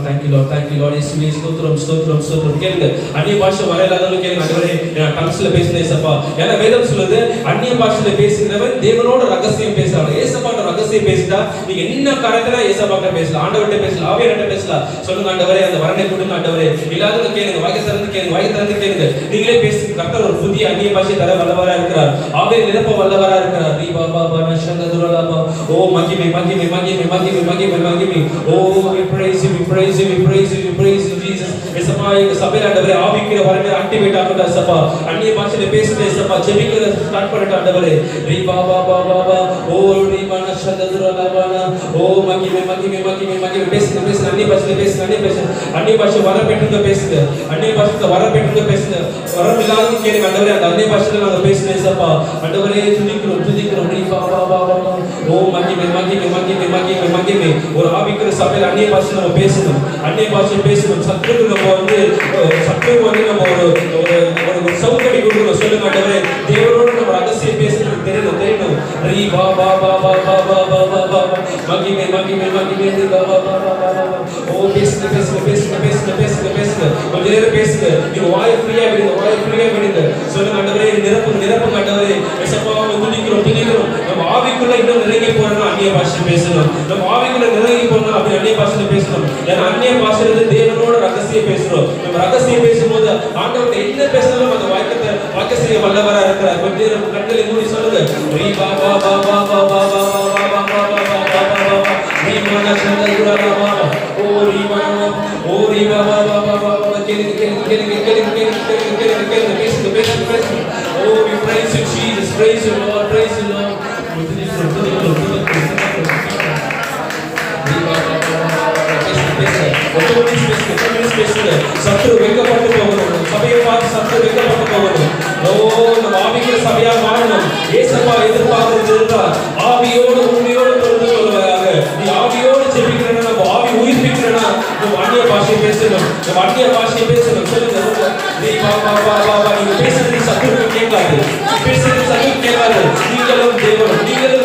thank you lord இயேசுவே ஸ்தோத்திரம் கேளுங்க. அந்நிய பாஷை வரையிலாதவங்க கேளுங்க, ஆண்டவரே நான் டங்ஸ்ல பேசுனேன் ஏசப்பா. ஏன்னா வேதம் சொல்லுது அந்நிய பாஷையில பேசுகிறவன் தேவனோட ரகசியம் பேசுறாங்க. ஏசப்பாட்ட ரகசியம் பேசிட்டா நீங்க என்ன காரியத்துல ஏசப்பாட்ட பேசலாம், ஆண்டவர்கிட்ட பேசலாம், ஆவியானவர்கிட்ட பேசலாம். சொல்லுங்க ஆண்டவரே அந்த வரனை கொடுங்க ஆண்டவரே. இல்லாதவங்க கேளுங்க, வாயை திறந்து கேளுங்க, வாயை திறந்து கேளுங்க. நீங்களே பேசுங்க. கர்த்தர் ஒரு புதிய அந்நிய பாஷை தர வல்லவரா இருக்கிறார். ஆவியை நிரப்ப வல்லவரா இருக்கிறார். ரி பா பா பா நஷந்ததுரலாபா. ஓ மகிமை மகிமை மகிமை மகிமை மகிமை மகிமை. ஓ we praise you, we praise you, we praise you, we praise you Jesus. ஏசப்பா இந்த சபையில ஆண்டவரே ஆவிக்கிற வரனை ஆக்டிவேட் ஆகட்டும் ஏசப்பா. அந்நிய பாஷையில பேசுங்க ஏசப்பா. ஜெபிக்கிற ஸ்டார்ட் பண்ணட்டும் ஆண்டவரே. ரி பா பா பா பா பா. ஓ ரி பா நஷந்ததுரலாபா. ஓ மகிமை மகிமை மகிமை மகிமை. பேசுங்க பேசுங்க. அந்நிய பாஷையில பேசுங்க. அந்நிய பாஷை வர பெற்றுங்க பேசுங்க. அந்நிய பாஷையில வர பெற்றுங்க பேசுங்க. வரம் இல்லாத கேளுங்க ஆண்டவரே. அந்த அந்நிய பாஷையில நாங்க பேசுறோம் ஏசப்பா. ஆண்டவரே துதிக்கிறோம் துதிக்கிறோம். ரி பா பா பா பா. ஓ மகிமை மகிமை மகிமை மகிமை மகிமை. ஒரு ஆவிக்கிற சபையில அந்நிய பாஷையில நம்ம பேசணும். அந்நிய பாஷை பேசணும். சத்துருக்கு நம்ம வந்து நம்ம ஒரு சௌகரி கொடுக்கணும். சொல்லுங்க ஆண்டவரே தேவனோட நம்ம ரகசியம் பேசணும். தெரியணும். ரி பா பா பா பா பா பா பா பா. மகிமை மகிமை மகிமை. ரி பா பா பா பா பா. ஓ பேசுங்க பேசுங்க பேசுங்க பேசுங்க பேசுங்க பேசுங்க. கொஞ்ச நேரம் பேசுங்க. நீங்க வாய் ஃப்ரீயா விடுங்க, வாய் ஃப்ரீயா விடுங்க. சொல்லுங்க ஆண்டவரே நிரப்புங்க ஆண்டவரே. ஏசப்பா துதிக்கிறோம். நம்ம ஆவிக்குள்ள இன்னும் நிறைய போறோம்னா அந்நிய பாஷை பேசணும். நம்ம ஆவிக்குள்ள நிறைய போறோம்னா அப்படி அந்நிய பாஷையில பேசணும். ஏன்னா அந்நிய பாஷையில தேவனோட ரகசியம் பேசுறோம். நம்ம ரகசியம் பேசும்போது ஆண்டவர்கிட்ட என்ன பேசணும் அந்த வாக்கிய செய்ய வல்லவரா இருக்கிறார். கொஞ்ச நேரம் கண்களை மூடி சொல்லுங்க. ரி பா பா பா பா பா பா பா பா பா பா. ரி மன சந்ததுரலாபா. ஓ ரி மன ஓ ரி பா பா பா பா பா. கேளுங்க பேசுங்க. ஓ we praise you Jesus, praise you Lord, praise you Lord. சத்துரு வெக்கப்பட்டு போகணும். சபையை பார்த்து சத்துரு வெக்கப்பட்டு போகணும். ஓ நம்ம ஆவிக்கிற சபையா மாறணும். ஏசப்பா எதிர்பார்க்கிறது இருந்தால் ஆவியோடு உண்மையோடு தொடர்ந்து கொள்வதாக. நீ ஆவியோடு ஜெபிக்கிறனா, நம்ம ஆவி உயிர்ப்பிக்கிறனா, நம்ம அந்நிய பாஷை பேசணும். நம்ம அந்நிய பாஷை பேசணும். சொல்லுங்க. நீ பா பா பா பா பா. நீங்க பேசுறது சத்துருக்கு கேட்காது. பேசுறது சத்துருக்கு கேட்காது. நீங்களும்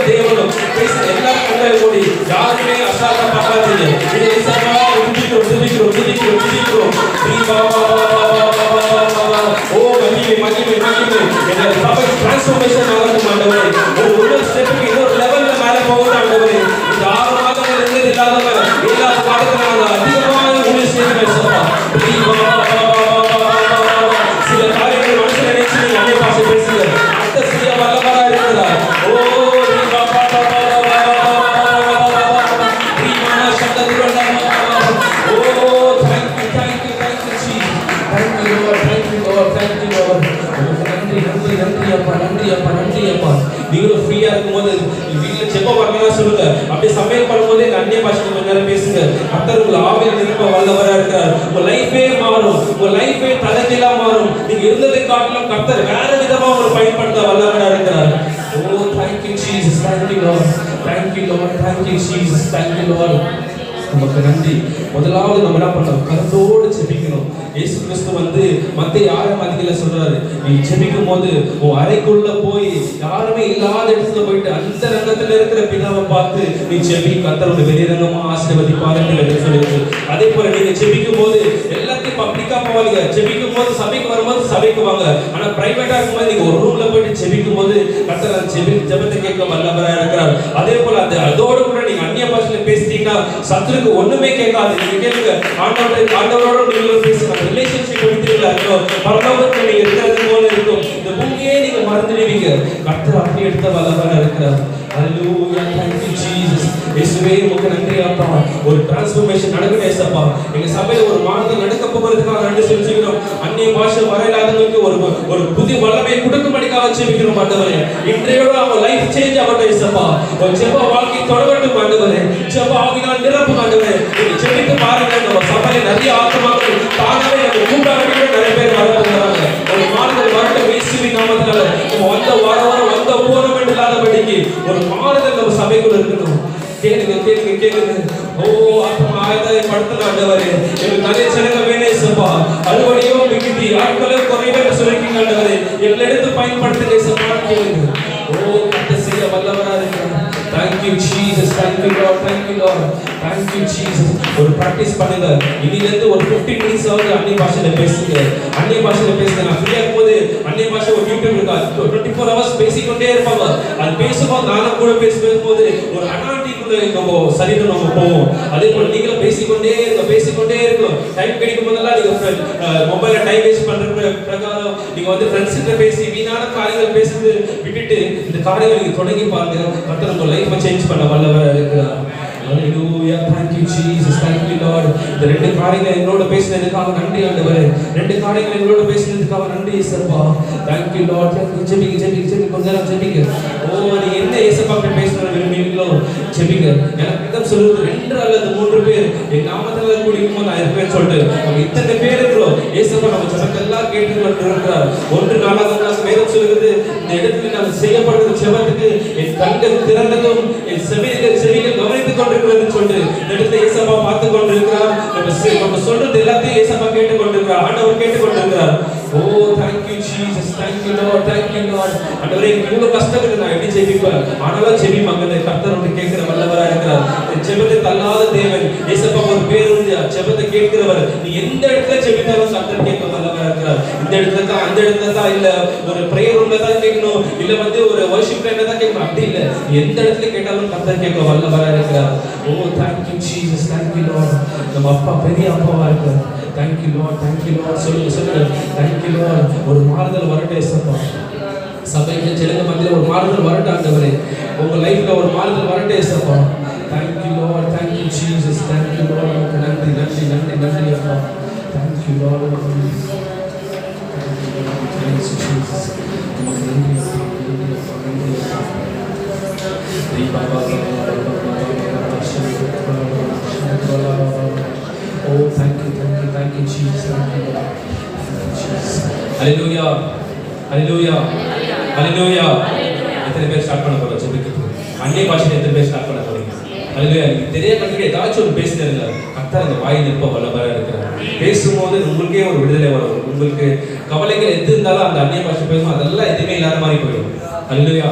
தேவனும் பேசுற எல்லா கண்களை ஓடி யாருமே அசால்ட்டா பார்க்காதீங்க. இது ஏசப்பா துதிக்கிறோம். நீ பா பா பா பா பா பா பா. ஓ மகிமை. இந்த சபை டிரான்ஸ்ஃபர்மேஷன் ஆகட்டும் ஆண்டவரே. ஒரு ஸ்டெப்புக்கு இன்னொரு லெவல்ல மேல போகணும் ஆண்டவரே. இந்த 6 மாதங்கள் இருந்தது இல்லாதவங்க எல்லா பாடத்துல நாங்கள் அதிகமான ஊழியம் செய்யணும் ஏசப்பா. நீ பா பா பா பா. சில காரியங்கள் மனுஷன் நினைச்சு நீங்க அந்நிய பாஷை பேசுங்க. அந்த செய்ய வல்லவரா இருக்கிறார். ஓ நீ பா பா பா பா பா. நீ மன சந்ததுரலாபா. ஓ thank you Jesus. Thank you Lord. நன்றி அப்பா. நீங்களும் ஃப்ரீயா இருக்கும்போது வீட்டுல ஜெப வரலாம் சொல்லுங்க. அப்படியே சமையல் பண்ணும்போது எங்க அந்நிய பாஷையில கொஞ்ச நேரம் பேசுங்க. கர்த்தர் உங்களை ஆவியில் நிரப்ப வல்லவரா இருக்கிறார். உங்க லைஃபே மாறும். உங்க லைஃபே தலைகீழா மாறும். நீங்க இருந்ததை காட்டிலும் கர்த்தர் வேற விதமா உங்களை பயன்படுத்த வல்லவரா இருக்கிறார். ஓ thank you Jesus. Thank you Jesus. Thank you Lord. நமக்கு நன்றி. முதலாவது நம்ம என்ன பண்ணணும்? கருத்தோடு ஜெபிக்கணும். இயேசு கிறிஸ்து வந்து மத்தேயு 6:10 சொல்றாரு, நீ ஜெபிக்கும் போது உன் அறைக்குள்ள போய் யாருமே இல்லாத இடத்துல போயிட்டு அந்த ரங்கத்துல இருக்கிற பிதாவை பார்த்து நீ ஜெபி. கர்த்தரோட வெளிரங்கமா ஆசீர்வதிப்பார் என்று சொல்லிருக்கு. அதே போல நீங்க ஜெபிக்கும் போது எல்லாத்தையும் பப்ளிக்கா போவாங்க. ஜெபிக்கும் போது சபைக்கு வரும்போது சபைக்கு வாங்க. ஆனா பிரைவேட்டா இருக்கும்போது நீங்க ஒரு ரூம்ல போயிட்டு ஜெபிக்கும் போது கர்த்தர் அந்த ஜெபத்தை கேட்க வல்லவரா இருக்கிறார். அதே போல அதோடு கூட நீங்க அந்நிய பாஷையில பேசிட்டீங்கன்னா சத்துருக்கு ஒண்ணுமே கேட்காது. நீங்க கேளுங்க, ஆண்டவரோட நீங்களும் பேசுங்க. ரிலேஷன்ஷிப் எடுத்துக்கல பரலோகத்துல நீங்க இருக்கிறது போல இருக்கும். இந்த பூமியே நீங்க மறந்துடுவீங்க. கர்த்தர் அப்படி எடுத்த வல்லவரா இருக்கிறார். ஹalleluya. Thank you Jesus. இயேசுவே உமக்கு நன்றி அப்பா. ஒரு டிரான்ஸ்ஃபர்மேஷன் நடக்குது ஏசப்பா. எங்க சபையில ஒரு மாறுதல் நடக்க போகிறதுக்காக நன்றி சொல்லிக்கிறோம். அந்நிய பாஷை வரையில்லாதவங்களுக்கு ஒரு புதிய வல்லமை கொடுக்கும்படிக்காக ஜெபிக்கிறோம் ஆண்டவரே. இன்றையோட அவங்க லைஃப் சேஞ்ச் ஆகட்டும் ஏசப்பா. ஒரு ஜெப வாழ்க்கை தொடரட்டும் ஆண்டவரே. ஜெப ஆவியால் நிரப்பும் ஆண்டவரே. நீங்க ஜெபித்து பாருங்க. நம்ம சபையில நிறைய ஆத்மாக்கள் தானாவே நம்ம கூட்டாளிகளே நிறைய பேர் வரப்போகிறாங்க. ஒரு மாறுதல் வரட்டும் இயேசுவின் நாமத்தினால. வந்த வாரம் வந்த போனோம் இல்லாதபடிக்கு ஒரு மாறுதல் நம்ம சபைக்குள்ள இருக்கணும். கேளுங்க. ஓ ஆத்மா ஆயத்தை படுத்துன ஆண்டவரே. எங்களுக்கு நிறைய ஜனங்க வேணும் ஏசப்பா. அறுவடையோ மிகுதி ஆட்களோ குறைவே சொல்லிருக்கீங்க ஆண்டவரே. எங்களை எடுத்து பயன்படுத்துங்க ஏசப்பா. கேளுங்க. ஓ கர்த்தர் செய்ய வல்லவரா இருக்கிறார். Thank you Jesus. Thank you Jesus. ஒரு பிராக்டிஸ் பண்ணுங்க. இனியிலிருந்து ஒரு 15 minutes அந்நிய பாஷையில பேசுங்க. நான் ஃப்ரீயா இருக்கும்போது அந்நிய பாஷை ஒரு யூடியூப் இருக்கா 24 24 hours பேசிக்கொண்டே இருப்பாங்க. அது பேசும்போது நானும் கூட பேசும்போது ஒரு அனாட்டிக்குள்ள நம்ம சரீரம் நம்ம போவோம். அதே போல நீங்களும் பேசிக்கொண்டே இருக்கணும். டைம் கிடைக்கும் போதெல்லாம் நீங்க மொபைல்ல டைம் வேஸ்ட் பண்ற பிரகாரம் நீங்க வந்து ஃப்ரெண்ட்ஸ் கிட்ட பேசி வீணான காரியங்கள் பேசுறது விட்டுட்டு இந்த காரியங்களை நீங்க தொடங்கி பாருங்க. கர்த்தர் உங்க லைஃபை சேஞ்ச் பண்ண வல்லவரா இருக்கிறார். Hallelujah. Thank you Jesus. Thank you Lord. இந்த ரெண்டு காரியங்களை எங்களோட பேசினதுக்காக நன்றி ஆண்டவரே. ரெண்டு காரியங்களை எங்களோட பேசினதுக்காக நன்றி இயேசுப்பா. Thank you Lord. ஜெபிங்க கொஞ்ச நேரம் ஜெபிங்க. நீ என்ன இயேசுப்பா கிட்ட பேசணும் விரும்புறீங்களோ ஜெபிங்க. எனக்கு இதம் சொல்லுது 2 அல்லது 3 பேர் என் நாமத்துல கூடிக்குமோ நான் இருப்பேன்னு சொல்லிட்டு நம்ம இத்தனை பேர் இருக்கிறோம். இயேசுப்பா நம்ம ஜெபத்தெல்லாம் கேட்டு கொண்டிருக்கிறார். 1 நாளாக வேதம் சொல்லுது இந்த இடத்துல நான் செய்யப்படுகிற ஜெபத்துக்கு என் கண்கள் திறந்ததும் என் செவிகள் கவனித்துக் கொண்டிருக்கிறது சொல்லிட்டு இந்த இடத்துல இயேசுப்பா பார்த்து கொண்டிருக்கிறார். நம்ம சொல்றது எல்லாத்தையும் இயேசுப்பா கேட்டு கொண்டிருக்கிறார். ஆண்டவர் கேட்டு கொண்டிருக்கிறார். thank you Jesus. Thank you Lord. ஆண்டவரே இவ்வளவு கஷ்டப்பட்டு நான் எப்படி ஜெபிப்பேன்? ஆனாலும் ஜெபி மகனே கர்த்தர் வந்து கேட்கிற வல்லவரா இருக்கிறார். ஜெபத்தை தள்ளாத தேவன் இயேசுப்பா ஒரு பேர் உண்டு. ஜெபத்தை கேட்கிறவர். நீ எந்த இடத்துல ஜெபித்தாலும் கர்த்தர் கேட்க வல்லவரா இருக்கிறார். இந்த இடத்துல தான் அந்த இடத்துல தான் இல்ல ஒரு பிரேயர் ரூம்ல தான் கேட்கணும் இல்ல வந்து ஒரு வர்ஷிப் டைம்ல தான் கேட்கணும் அப்படி இல்ல. எந்த இடத்துல கேட்டாலும் கர்த்தர் கேட்க வல்லவரா இருக்கிறார். thank you Jesus. Thank you Lord. நம்ம அப்பா பெரிய அப்பாவா இருக்கார். Thank you Lord. சொல்லுங்க thank you Lord. ஒரு மாறுதல் வரட்டும் இயேசுப்பா. சபைக்கு ஜனங்க மத்தியில ஒரு மாறுதல் வரட்டும் ஆண்டவரே. உங்க லைஃப்ல ஒரு மாறுதல் வரட்டும் இயேசுப்பா. Thank you Lord. Thank you Jesus. Thank you Lord. நன்றி அப்பா. Thank you Lord. Thank you Jesus. நமக்கு நன்றி அப்பா. Thank you Jesus. Hallelujah. எத்தனை பேர் ஸ்டார்ட் பண்ண போறோம் ஜெபிக்கிறது? அன்னை பாஷையில எத்தனை பேர் ஸ்டார்ட் பண்ண போறீங்க? ஹalleluya. நீங்க தெரிய கண்டிப்பா ஏதாச்சும் ஒரு பேசுறீங்க. கர்த்தர் அந்த வாய் நிற்ப வல்லவரா இருக்கிறார். பேசும்போது உங்களுக்கே ஒரு விடுதலை வரும். உங்களுக்கு கவலைகள் எது இருந்தாலும் அந்த அன்னை பாஷை பேசும் அதெல்லாம் எதுவுமே இல்லாத மாதிரி போயிடும். ஹalleluya.